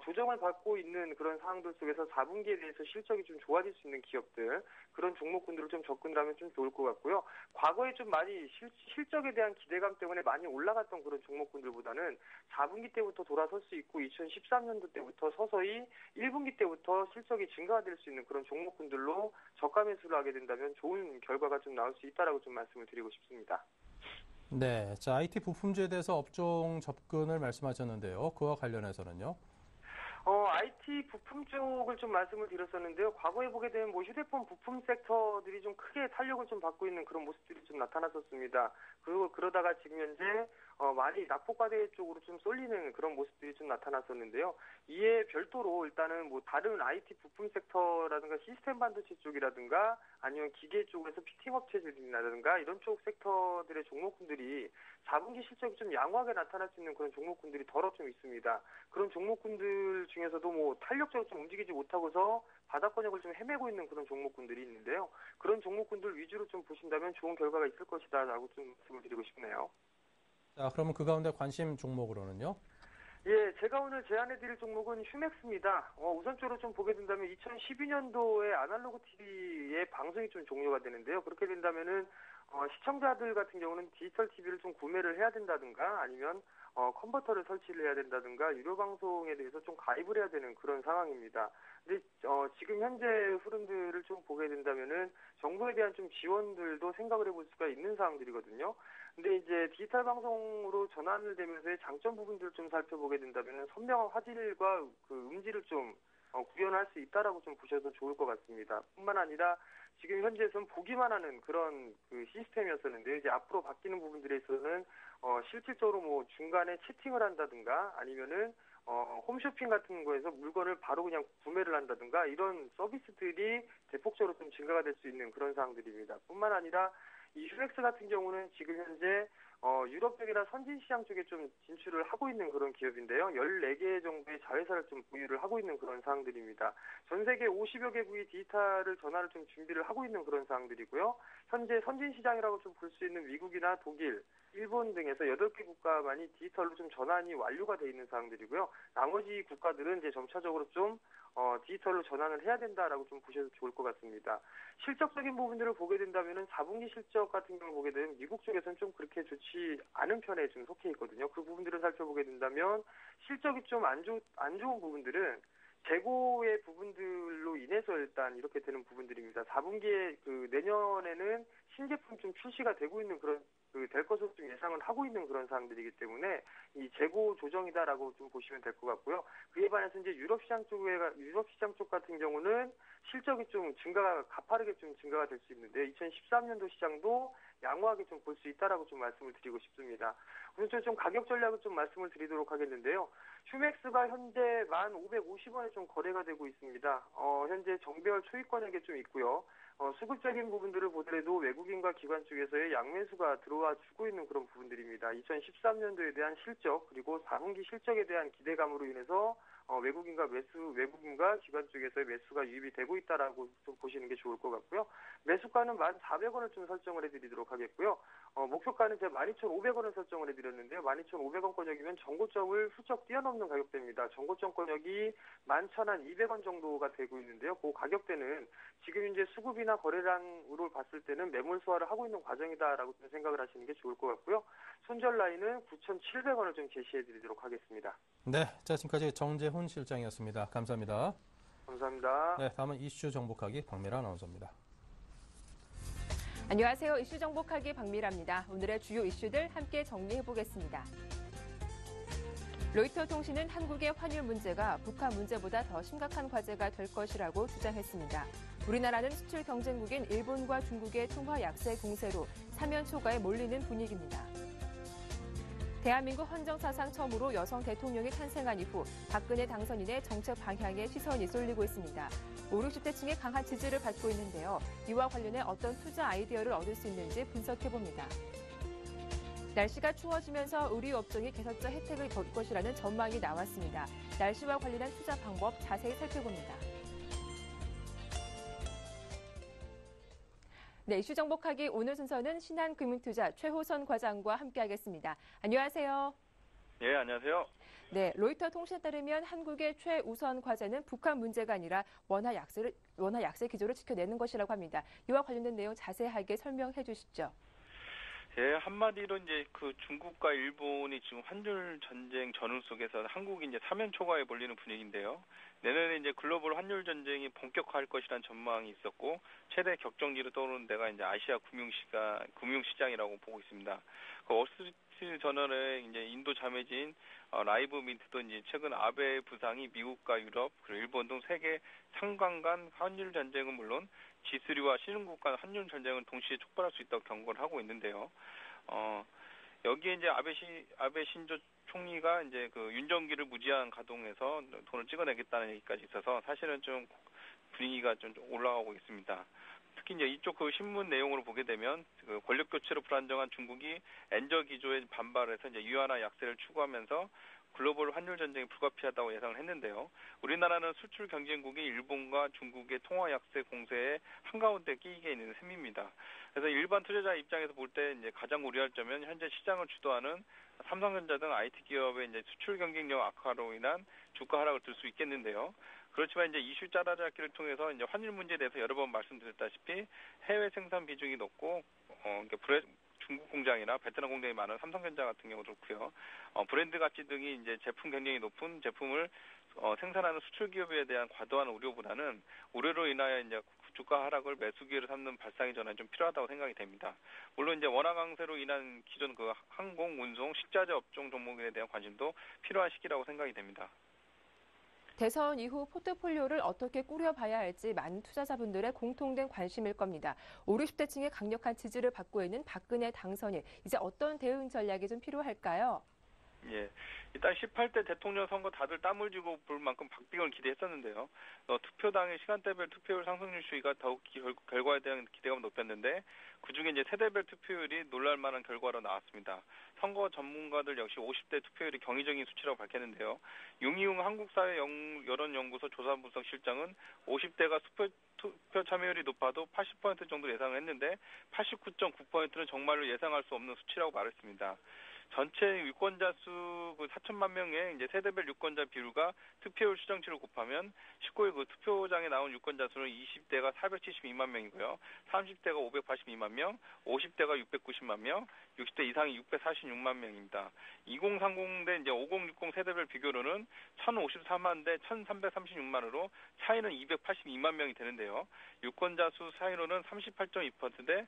조정을 받고 있는 그런 상황들 속에서 4분기에 대해서 실적이 좀 좋아질 수 있는 기업들, 그런 종목군들을 좀 접근을 하면 좀 좋을 것 같고요. 과거에 좀 많이 실적에 대한 기대감 때문에 많이 올라갔던 그런 종목군들보다는 4분기 때부터 돌아설 수 있고 2013년도 때부터 서서히 1분기 때부터 실적이 증가될 수 있는 그런 종목군들로 저가 매수를 하게 된다면 좋은 결과가 좀 나올 수 있다라고 좀 말씀을 드리고 싶습니다. 네, 자 IT 부품주에 대해서 업종 접근을 말씀하셨는데요. 그와 관련해서는요? IT 부품 쪽을 좀 말씀을 드렸었는데요. 과거에 보게 되면 휴대폰 부품 섹터들이 좀 크게 탄력을 좀 받고 있는 그런 모습들이 좀 나타났었습니다. 그리고 그러다가 지금 현재 많이 낙폭과대 쪽으로 좀 쏠리는 그런 모습들이 좀 나타났었는데요. 이에 별도로 일단은 뭐 다른 IT 부품 섹터라든가 시스템 반도체 쪽이라든가 아니면 기계 쪽에서 피팅 업체들이라든가 이런 쪽 섹터들의 종목군들이 4분기 실적이 좀 양호하게 나타날 수 있는 그런 종목군들이 더러 좀 있습니다. 그런 종목군들 중에서도 뭐 탄력적으로 좀 움직이지 못하고서 바닥권역을 좀 헤매고 있는 그런 종목군들이 있는데요. 그런 종목군들 위주로 좀 보신다면 좋은 결과가 있을 것이다라고 좀 말씀을 드리고 싶네요. 자, 그러면 그 가운데 관심 종목으로는요? 예, 제가 오늘 제안해드릴 종목은 휴맥스입니다. 우선적으로 좀 보게 된다면 2012년도에 아날로그 TV의 방송이 좀 종료가 되는데요. 그렇게 된다면은 시청자들 같은 경우는 디지털 TV를 좀 구매를 해야 된다든가 아니면 컨버터를 설치를 해야 된다든가 유료 방송에 대해서 좀 가입을 해야 되는 그런 상황입니다. 근데 지금 현재 흐름들을 좀 보게 된다면은 정부에 대한 좀 지원들도 생각을 해볼 수가 있는 상황들이거든요. 근데 이제 디지털 방송으로 전환을 되면서의 장점 부분들을 좀 살펴보게 된다면은 선명한 화질과 그 음질을 좀 구현할 수 있다라고 좀 보셔도 좋을 것 같습니다. 뿐만 아니라 지금 현재에서는 보기만 하는 그런 그 시스템이었었는데 이제 앞으로 바뀌는 부분들에 있어서는 실질적으로 뭐 중간에 채팅을 한다든가 아니면은 홈쇼핑 같은 거에서 물건을 바로 그냥 구매를 한다든가 이런 서비스들이 대폭적으로 좀 증가가 될 수 있는 그런 사항들입니다. 뿐만 아니라 이 휴렉스 같은 경우는 지금 현재 유럽 쪽이나 선진 시장 쪽에 좀 진출을 하고 있는 그런 기업인데요. 14개 정도의 자회사를 좀 보유를 하고 있는 그런 사항들입니다. 전 세계 50여 개국이 디지털을 전환을 좀 준비를 하고 있는 그런 사항들이고요. 현재 선진 시장이라고 좀 볼 수 있는 미국이나 독일, 일본 등에서 8개 국가만이 디지털로 좀 전환이 완료가 돼 있는 사항들이고요. 나머지 국가들은 이제 점차적으로 좀 디지털로 전환을 해야 된다라고 좀 보셔도 좋을 것 같습니다. 실적적인 부분들을 보게 된다면은 4분기 실적 같은 경우를 보게 되면 미국 쪽에서는 좀 그렇게 좋지 않은 편에 좀 속해 있거든요. 그 부분들을 살펴보게 된다면 실적이 좀 안 좋은 부분들은 재고의 부분들로 인해서 일단 이렇게 되는 부분들입니다. 4분기에 그 내년에는 신제품 좀 출시가 되고 있는 그런 될 것으로 좀 예상을 하고 있는 그런 사항들이기 때문에 이 재고 조정이다라고 좀 보시면 될 것 같고요. 그에 반해서 이제 유럽 시장 쪽 같은 경우는 실적이 좀 가파르게 좀 증가가 될 수 있는데 2013년도 시장도 양호하게 좀 볼 수 있다라고 좀 말씀을 드리고 싶습니다. 우선 좀 가격 전략을 좀 말씀을 드리도록 하겠는데요. 휴맥스가 현재 1,550원에 좀 거래가 되고 있습니다. 현재 정배열 초입권역에 좀 있고요. 수급적인 부분들을 보더라도 외국인과 기관 쪽에서의 양매수가 들어와 주고 있는 그런 부분들입니다. 2013년도에 대한 실적 그리고 4분기 실적에 대한 기대감으로 인해서 외국인과 기관 쪽에서의 매수가 유입이 되고 있다라고 좀 보시는 게 좋을 것 같고요. 매수가는 1,400원을 좀 설정을 해드리도록 하겠고요. 목표가는 제가 12,500원을 설정을 해드렸는데요. 12,500원권역이면 전고점을 훌쩍 뛰어넘는 가격대입니다. 전고점 권역이 11,200원 정도가 되고 있는데요. 그 가격대는 지금 이제 수급이나 거래량으로 봤을 때는 매물 소화를 하고 있는 과정이다라고 좀 생각을 하시는 게 좋을 것 같고요. 손절 라인은 9,700원을 좀 제시해드리도록 하겠습니다. 네, 자 지금까지 정재훈 실장이었습니다. 감사합니다. 감사합니다. 네, 다음은 이슈 정복하기 박미라 아나운서입니다. 안녕하세요. 이슈 정복하기 박미라입니다. 오늘의 주요 이슈들 함께 정리해보겠습니다. 로이터 통신은 한국의 환율 문제가 북한 문제보다 더 심각한 과제가 될 것이라고 주장했습니다. 우리나라는 수출 경쟁국인 일본과 중국의 통화 약세 공세로 사면 초과에 몰리는 분위기입니다. 대한민국 헌정사상 처음으로 여성 대통령이 탄생한 이후 박근혜 당선인의 정책 방향에 시선이 쏠리고 있습니다. 5, 60대층의 강한 지지를 받고 있는데요. 이와 관련해 어떤 투자 아이디어를 얻을 수 있는지 분석해봅니다. 날씨가 추워지면서 의류 업종이 계속적 혜택을 볼 것이라는 전망이 나왔습니다. 날씨와 관련한 투자 방법 자세히 살펴봅니다. 네, 이슈 정복하기 오늘 순서는 신한금융투자 최호선 과장과 함께하겠습니다. 안녕하세요. 네, 안녕하세요. 네, 로이터 통신에 따르면 한국의 최우선 과제는 북한 문제가 아니라 원화 약세 기조를 지켜내는 것이라고 합니다. 이와 관련된 내용 자세하게 설명해 주시죠. 예, 한마디로 이제 그 중국과 일본이 지금 환율 전쟁 전후 속에서 한국이 이제 사면 초과에 몰리는 분위기인데요. 내년에 이제 글로벌 환율 전쟁이 본격화할 것이라는 전망이 있었고 최대 격정지로 떠오르는 데가 이제 아시아 금융시장이라고 보고 있습니다. 그 월스트리트 저널의 이제 인도 자매진 라이브 민트도 이제 최근 아베 부상이 미국과 유럽 그리고 일본 등 세계 상관 간 환율 전쟁은 물론 G3와 신흥국 간 환율 전쟁은 동시에 촉발할 수 있다고 경고를 하고 있는데요. 여기에 이제 아베 신조 총리가 이제 그 윤전기를 무제한 가동해서 돈을 찍어내겠다는 얘기까지 있어서 사실은 좀 분위기가 좀 올라가고 있습니다. 특히 이제 이쪽 그 신문 내용으로 보게 되면 그 권력 교체로 불안정한 중국이 엔저 기조에 반발해서 이제 위안화 약세를 추구하면서 글로벌 환율 전쟁이 불가피하다고 예상을 했는데요. 우리나라는 수출 경쟁국이 일본과 중국의 통화 약세 공세에 한가운데 끼이게 있는 셈입니다. 그래서 일반 투자자 입장에서 볼 때 이제 가장 우려할 점은 현재 시장을 주도하는 삼성전자 등 IT 기업의 이제 수출 경쟁력 악화로 인한 주가 하락을 들 수 있겠는데요. 그렇지만 이제 이슈 짜라잡기를 통해서 이제 환율 문제에 대해서 여러 번 말씀드렸다시피 해외 생산 비중이 높고 중국 공장이나 베트남 공장이 많은 삼성전자 같은 경우도 그렇고요. 브랜드 가치 등이 이제 제품 경쟁이 높은 제품을 생산하는 수출 기업에 대한 과도한 우려보다는 우려로 인하여 이제 주가 하락을 매수 기회로 삼는 발상의 전환이 좀 필요하다고 생각이 됩니다. 물론 이제 원화 강세로 인한 기존 그 항공, 운송, 식자재 업종 종목에 대한 관심도 필요한 시기라고 생각이 됩니다. 대선 이후 포트폴리오를 어떻게 꾸려봐야 할지 많은 투자자분들의 공통된 관심일 겁니다. 50, 60대층의 강력한 지지를 받고 있는 박근혜 당선인, 이제 어떤 대응 전략이 좀 필요할까요? 예, 일단 18대 대통령 선거 다들 땀을 쥐고 볼 만큼 박빙을 기대했었는데요. 투표당의 시간대별 투표율 상승률 추이가 더욱 결과에 대한 기대감을 높였는데 그중에 이제 세대별 투표율이 놀랄만한 결과로 나왔습니다. 선거 전문가들 역시 50대 투표율이 경이적인 수치라고 밝혔는데요. 윤희웅 한국사회 여론연구소 조사분석 실장은 50대가 투표 참여율이 높아도 80% 정도 예상을 했는데 89.9%는 정말로 예상할 수 없는 수치라고 말했습니다. 전체 유권자 수 4천만 명의 이제 세대별 유권자 비율과 투표율 추정치를 곱하면 19일 그 투표장에 나온 유권자 수는 20대가 472만 명이고요. 30대가 582만 명, 50대가 690만 명, 60대 이상이 646만 명입니다. 2030 대 이제 5060 세대별 비교로는 1054만 대 1336만으로 차이는 282만 명이 되는데요. 유권자 수 차이로는 38.2% 대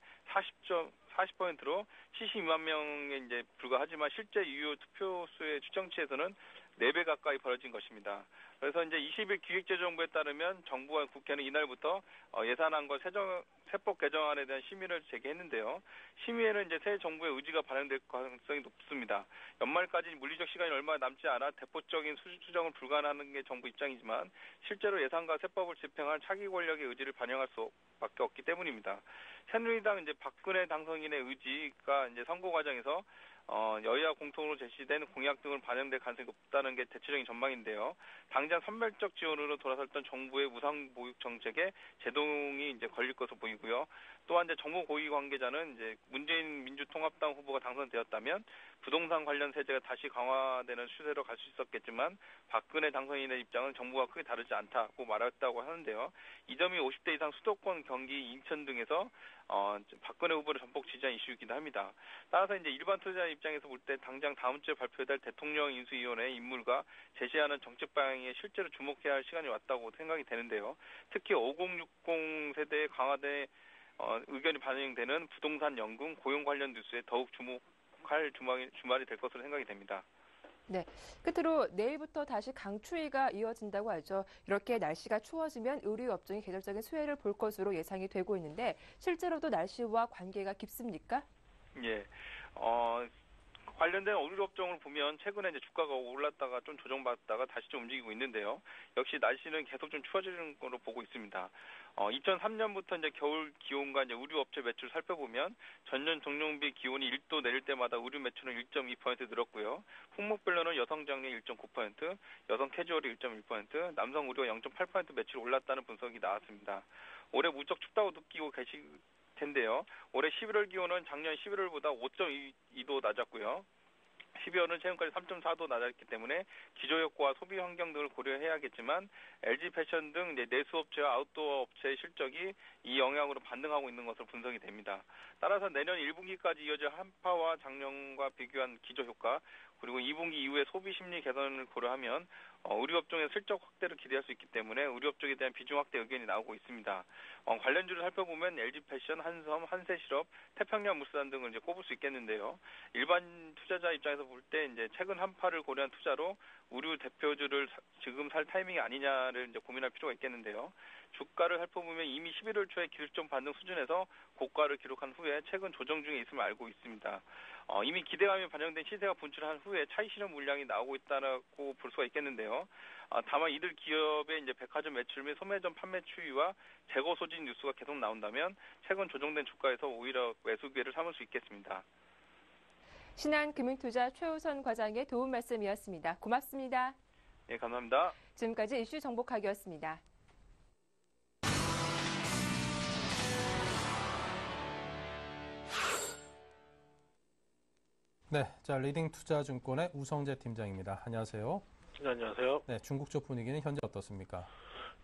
40%로 72만 명에 이제 불과하지만 실제 유효 투표 수의 추정치에서는 4배 가까이 벌어진 것입니다. 그래서 이제 20일 기획재정부에 따르면 정부와 국회는 이날부터 예산안과 세법 개정안에 대한 심의를 제기했는데요. 심의에는 이제 새 정부의 의지가 반영될 가능성이 높습니다. 연말까지 물리적 시간이 얼마 남지 않아 대폭적인 수정을 불가능하는 게 정부 입장이지만 실제로 예산과 세법을 집행할 차기 권력의 의지를 반영할 수밖에 없기 때문입니다. 새누리당 이제 박근혜 당선인의 의지가 이제 선거 과정에서 여야 공통으로 제시된 공약 등을 반영될 가능성이 높다는 게 대체적인 전망인데요. 당장 선별적 지원으로 돌아섰던 정부의 무상보육 정책에 제동이 이제 걸릴 것으로 보이고요. 또한 이제 정부 고위 관계자는 이제 문재인 민주통합당 후보가 당선되었다면 부동산 관련 세제가 다시 강화되는 추세로 갈 수 있었겠지만 박근혜 당선인의 입장은 정부와 크게 다르지 않다고 말했다고 하는데요. 이 점이 50대 이상 수도권, 경기, 인천 등에서 박근혜 후보를 전폭 지지한 이슈이기도 합니다. 따라서 이제 일반 투자자 입장에서 볼 때 당장 다음 주에 발표될 대통령 인수위원회 인물과 제시하는 정책 방향에 실제로 주목해야 할 시간이 왔다고 생각이 되는데요. 특히 5060 세대의 강화된 의견이 반영되는 부동산 연금, 고용 관련 뉴스에 더욱 주목할 주말이 될 것으로 생각이 됩니다. 네, 끝으로 내일부터 다시 강추위가 이어진다고 하죠. 이렇게 날씨가 추워지면 의류 업종이 계절적인 수혜를 볼 것으로 예상이 되고 있는데 실제로도 날씨와 관계가 깊습니까? 예, 관련된 의류 업종을 보면 최근에 이제 주가가 올랐다가 좀 조정받다가 다시 좀 움직이고 있는데요. 역시 날씨는 계속 좀 추워지는 걸로 보고 있습니다. 2003년부터 이제 겨울 기온과 이제 의류 업체 매출 살펴보면 전년 동년비 기온이 1도 내릴 때마다 의류 매출은 1.2% 늘었고요. 품목별로는 여성 장려 1.9%, 여성 캐주얼이 1.1%, 남성 의류가 0.8% 매출 올랐다는 분석이 나왔습니다. 올해 무척 춥다고 느끼고 계실 텐데요. 올해 11월 기온은 작년 11월보다 5.2도 낮았고요. 12월은 최근까지 3.4도 낮았기 때문에 기저효과와 소비 환경 등을 고려해야겠지만 LG 패션 등 내수업체와 아웃도어 업체의 실적이 이 영향으로 반등하고 있는 것으로 분석이 됩니다. 따라서 내년 1분기까지 이어질 한파와 작년과 비교한 기저효과 그리고 2분기 이후에 소비 심리 개선을 고려하면 의류업종의 실적 확대를 기대할 수 있기 때문에 의류업종에 대한 비중 확대 의견이 나오고 있습니다. 관련주를 살펴보면 LG 패션, 한섬, 한세실업, 태평양 물산 등을 이제 꼽을 수 있겠는데요. 일반 투자자 입장에서 볼 때 이제 최근 한파를 고려한 투자로 의류 대표주를 지금 살 타이밍이 아니냐를 이제 고민할 필요가 있겠는데요. 주가를 살펴보면 이미 11월 초에 기술점 반등 수준에서 고가를 기록한 후에 최근 조정 중에 있음을 알고 있습니다. 이미 기대감이 반영된 시세가 분출한 후에 차익 실현 물량이 나오고 있다라고 볼 수가 있겠는데요. 다만 이들 기업의 이제 백화점 매출 및 소매점 판매 추이와 재고 소진 뉴스가 계속 나온다면 최근 조정된 주가에서 오히려 매수 기회를 삼을 수 있겠습니다. 신한금융투자 최우선 과장의 도움 말씀이었습니다. 고맙습니다. 네, 감사합니다. 지금까지 이슈 정복하기였습니다. 네, 자 리딩투자증권의 우성재 팀장입니다. 안녕하세요. 네, 안녕하세요. 네, 중국 쪽 분위기는 현재 어떻습니까?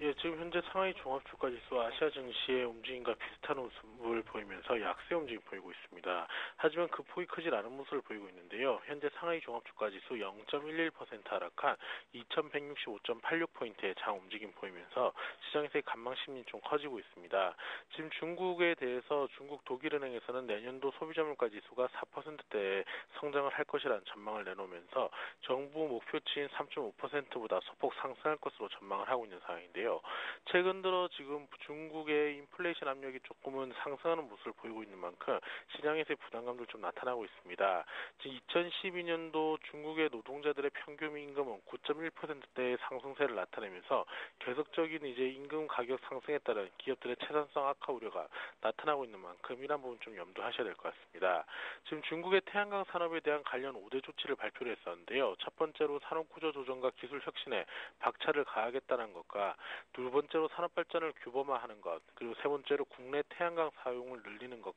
예, 지금 현재 상하이 종합주가지수 아시아 증시의 움직임과 비슷한 모습을 보이면서 약세 움직임 보이고 있습니다. 하지만 그 폭이 크질 않은 모습을 보이고 있는데요. 현재 상하이 종합주가지수 0.11% 하락한 2165.86포인트의 장 움직임 보이면서 시장에서의 관망심리 좀 커지고 있습니다. 지금 중국에 대해서 중국 독일은행에서는 내년도 소비자물가 지수가 4%대의 성장을 할 것이라는 전망을 내놓으면서 정부 목표치인 3.5%보다 소폭 상승할 것으로 전망을 하고 있는 상황인데요. 최근 들어 지금 중국의 인플레이션 압력이 조금은 상승하는 모습을 보이고 있는 만큼 시장에서의 부담감도 좀 나타나고 있습니다. 지금 2012년도 중국의 노동자들의 평균 임금은 9.1%대의 상승세를 나타내면서 계속적인 이제 임금 가격 상승에 따른 기업들의 채산성 악화 우려가 나타나고 있는 만큼 이런 부분 좀 염두하셔야 될 것 같습니다. 지금 중국의 태양광 산업에 대한 관련 5대 조치를 발표를 했었는데요. 첫 번째로 산업구조 조정과 기술 혁신에 박차를 가하겠다는 것과 두 번째로 산업 발전을 규범화하는 것, 그리고 세 번째로 국내 태양광 사용을 늘리는 것,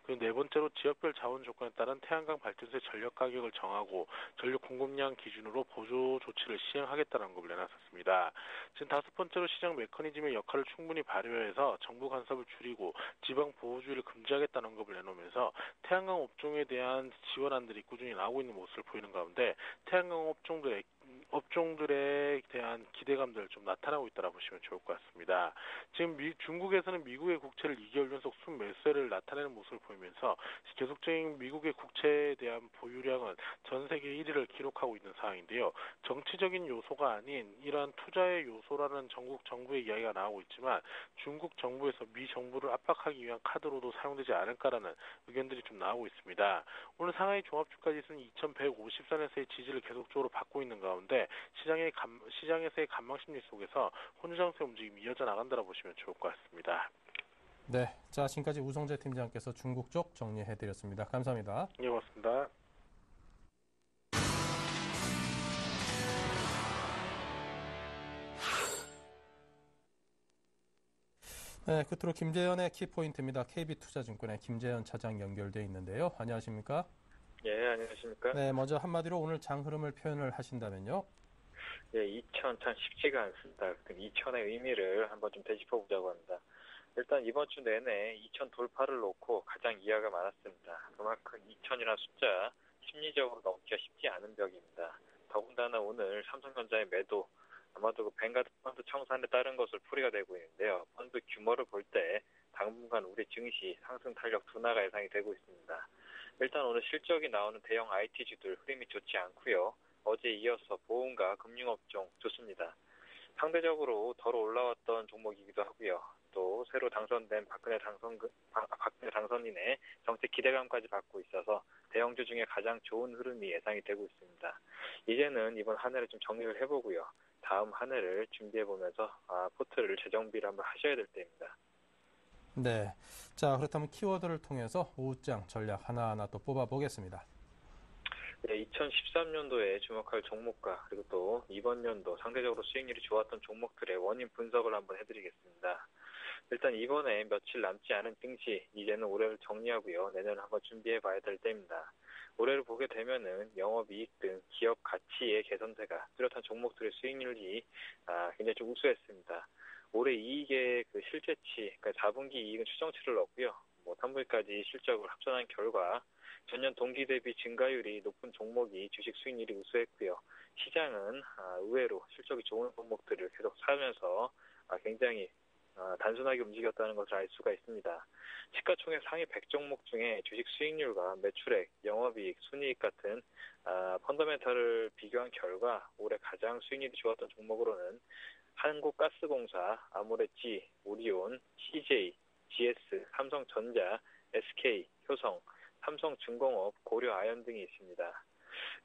그리고 네 번째로 지역별 자원 조건에 따른 태양광 발전소의 전력 가격을 정하고 전력 공급량 기준으로 보조 조치를 시행하겠다는 것을 내놨었습니다. 지금 다섯 번째로 시장 메커니즘의 역할을 충분히 발휘해서 정부 간섭을 줄이고 지방 보호주의를 금지하겠다는 것을 내놓으면서 태양광 업종에 대한 지원안들이 꾸준히 나오고 있는 모습을 보이는 가운데 태양광 업종들에 대한 기대감들 좀 나타나고 있다고 보시면 좋을 것 같습니다. 지금 중국에서는 미국의 국채를 2개월 연속 순매수세를 나타내는 모습을 보이면서 계속적인 미국의 국채에 대한 보유량은 전 세계 1위를 기록하고 있는 상황인데요. 정치적인 요소가 아닌 이러한 투자의 요소라는 전국 정부의 이야기가 나오고 있지만 중국 정부에서 미 정부를 압박하기 위한 카드로도 사용되지 않을까라는 의견들이 좀 나오고 있습니다. 오늘 상하이 종합주가지수는 2150선에서의 지지를 계속적으로 받고 있는 가운데 시장에서의 관망심리 속에서 혼조장세 움직임이 이어져 나간다고 보시면 좋을 것 같습니다. 네, 자 지금까지 우성재 팀장께서 중국 쪽 정리해드렸습니다. 감사합니다. 예, 고맙습니다. 네, 끝으로 김재현의 키포인트입니다. KB투자증권의 김재현 차장 연결돼 있는데요. 안녕하십니까? 예, 안녕하십니까? 네, 먼저 한마디로 오늘 장 흐름을 표현을 하신다면요. 예, 2000 참 쉽지가 않습니다. 2000의 의미를 한번 좀 되짚어보자고 합니다. 일단 이번 주 내내 2000 돌파를 놓고 가장 이야기가 많았습니다. 그만큼 2000이라는 숫자 심리적으로 넘기가 쉽지 않은 벽입니다. 더군다나 오늘 삼성전자의 매도 아마도 그 뱅가드 펀드 청산에 따른 것을 풀이가 되고 있는데요. 펀드 규모를 볼 때 당분간 우리 증시 상승 탄력 둔화가 예상이 되고 있습니다. 일단 오늘 실적이 나오는 대형 IT주들 흐름이 좋지 않고요. 어제 이어서 보험과 금융업종 좋습니다. 상대적으로 덜 올라왔던 종목이기도 하고요. 또 새로 당선된 박근혜 당선인의 정책 기대감까지 받고 있어서 대형주 중에 가장 좋은 흐름이 예상이 되고 있습니다. 이제는 이번 한 해를 좀 정리를 해보고요. 다음 한 해를 준비해보면서 포트를 재정비를 한번 하셔야 될 때입니다. 네, 자 그렇다면 키워드를 통해서 오후장 전략 하나하나 또 뽑아보겠습니다. 네, 2013년도에 주목할 종목과 그리고 또 이번 연도 상대적으로 수익률이 좋았던 종목들의 원인 분석을 한번 해드리겠습니다. 일단 이번에 며칠 남지 않은 증시, 이제는 올해를 정리하고요. 내년을 한번 준비해봐야 될 때입니다. 올해를 보게 되면은 영업이익 등 기업 가치의 개선세가 뚜렷한 종목들의 수익률이 굉장히 좀 우수했습니다. 올해 이익의 그 실제치, 그러니까 4분기 이익은 추정치를 넣고요. 3분기까지 실적을 합산한 결과 전년 동기 대비 증가율이 높은 종목이 주식 수익률이 우수했고요. 시장은 의외로 실적이 좋은 종목들을 계속 사면서 굉장히 단순하게 움직였다는 것을 알 수가 있습니다. 시가총액 상위 100종목 중에 주식 수익률과 매출액, 영업이익, 순이익 같은 펀더멘털을 비교한 결과 올해 가장 수익률이 좋았던 종목으로는 한국가스공사, 아모레지, 오리온, CJ, GS, 삼성전자, SK, 효성, 삼성중공업, 고려아연 등이 있습니다.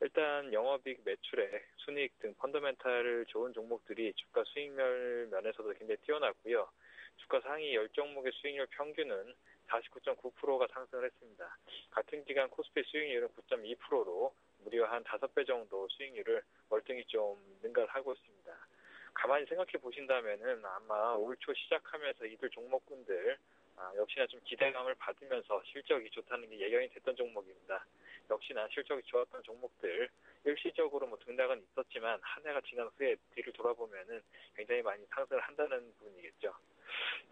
일단 영업이익, 매출액, 순이익 등 펀더멘탈 좋은 종목들이 주가 수익률 면에서도 굉장히 뛰어났고요. 주가 상위 10종목의 수익률 평균은 49.9%가 상승을 했습니다. 같은 기간 코스피 수익률은 9.2%로 무려 한 5배 정도 수익률을 월등히 좀 능가를 하고 있습니다. 가만히 생각해 보신다면은 아마 올 초 시작하면서 이들 종목군들 역시나 좀 기대감을 받으면서 실적이 좋다는 게 예견이 됐던 종목입니다. 역시나 실적이 좋았던 종목들 일시적으로 등락은 있었지만 한 해가 지난 후에 뒤를 돌아보면은 굉장히 많이 상승을 한다는 부분이겠죠.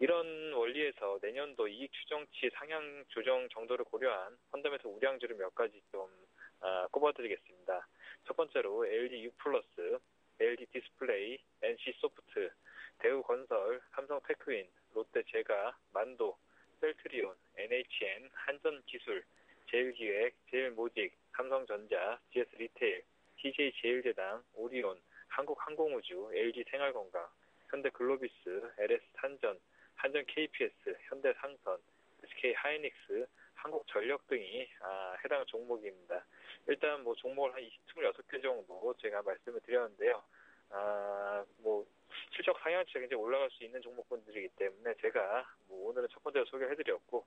이런 원리에서 내년도 이익 추정치 상향 조정 정도를 고려한 펀더멘털 우량주를 몇 가지 좀 꼽아드리겠습니다. 첫 번째로 LG U+, LG 디스플레이, NC 소프트, 대우건설, 삼성테크윈, 롯데제가, 만도, 셀트리온, NHN, 한전기술, 제일기획, 제일모직, 삼성전자, GS리테일, TJ제일제당, 오리온, 한국항공우주, LG생활건강, 현대글로비스, LS탄전, 한전KPS, 현대상선, SK하이닉스, 한국전력 등이 해당 종목입니다. 일단 종목을 한 26개 정도 제가 말씀을 드렸는데요. 실적 상향치가 굉장히 올라갈 수 있는 종목군들이기 때문에 제가 오늘은 첫 번째로 소개를 해드렸고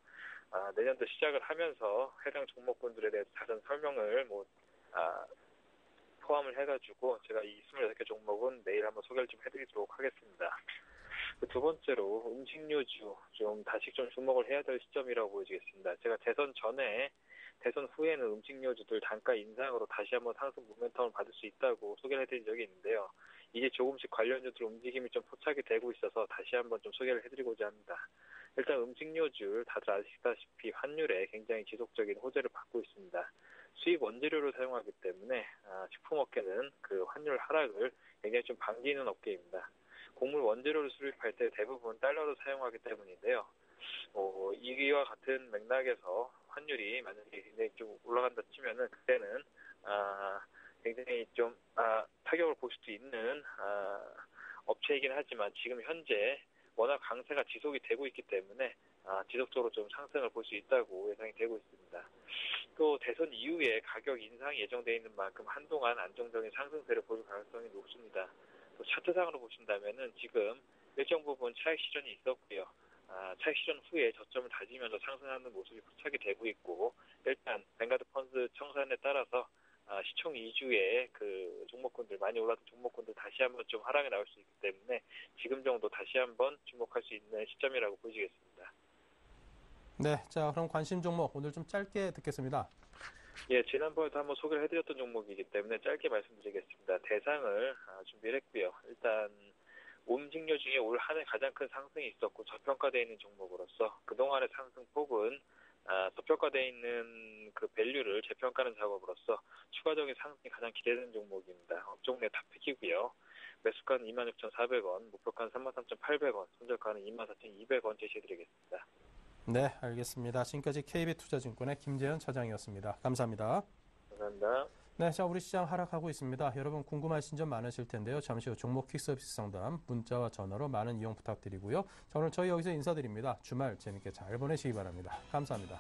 내년도 시작을 하면서 해당 종목군들에 대해서 자세한 설명을 포함을 해가지고 제가 이 26개 종목은 내일 한번 소개를 좀 해드리도록 하겠습니다. 두 번째로 음식료주 좀 다시 좀 주목을 해야 될 시점이라고 보여지겠습니다. 제가 대선 전에 대선 후에는 음식료주들 단가 인상으로 다시 한번 상승 모멘텀을 받을 수 있다고 소개를 해드린 적이 있는데요. 이제 조금씩 관련주들 움직임이 좀 포착이 되고 있어서 다시 한번 좀 소개를 해드리고자 합니다. 일단 음식료주 다들 아시다시피 환율에 굉장히 지속적인 호재를 받고 있습니다. 수입 원재료를 사용하기 때문에 식품업계는 그 환율 하락을 굉장히 좀 반기는 업계입니다. 곡물 원재료를 수입할 때 대부분 달러를 사용하기 때문인데요. 이와 같은 맥락에서 환율이 만약에 굉장히 좀 올라간다 치면은 그때는 굉장히 좀 타격을 볼 수도 있는 업체이긴 하지만 지금 현재 워낙 강세가 지속이 되고 있기 때문에 지속적으로 좀 상승을 볼 수 있다고 예상이 되고 있습니다. 또 대선 이후에 가격 인상이 예정되어 있는 만큼 한동안 안정적인 상승세를 보일 가능성이 높습니다. 또 차트상으로 보신다면은 지금 일정 부분 차익 실현이 있었고요. 차익 실현 후에 저점을 다지면서 상승하는 모습이 포착이 되고 있고 일단 뱅가드 펀드 청산에 따라서 시총 2주에 그 종목군들 많이 올랐던 종목군들 다시 한번 좀 하락이 나올 수 있기 때문에 지금 정도 다시 한번 주목할 수 있는 시점이라고 보시겠습니다. 네, 자 그럼 관심 종목 오늘 좀 짧게 듣겠습니다. 예, 지난번에도 한번 소개를 해드렸던 종목이기 때문에 짧게 말씀드리겠습니다. 대상을 준비를 했고요. 일단 음식료 중에 올 한 해 가장 큰 상승이 있었고 저평가되어 있는 종목으로서 그동안의 상승폭은 저평가되어 있는 그 밸류를 재평가하는 작업으로서 추가적인 상승이 가장 기대되는 종목입니다. 업종 내 탑픽이고요. 매수가는 26,400원, 목표가는 33,800원, 손절가는 24,200원 제시해드리겠습니다. 네, 알겠습니다. 지금까지 KB투자증권의 김재현 차장이었습니다. 감사합니다. 감사합니다. 네, 자 우리 시장 하락하고 있습니다. 여러분 궁금하신 점 많으실 텐데요. 잠시 후 종목 퀵서비스 상담 문자와 전화로 많은 이용 부탁드리고요. 자, 오늘 저희 여기서 인사드립니다. 주말 재밌게 잘 보내시기 바랍니다. 감사합니다.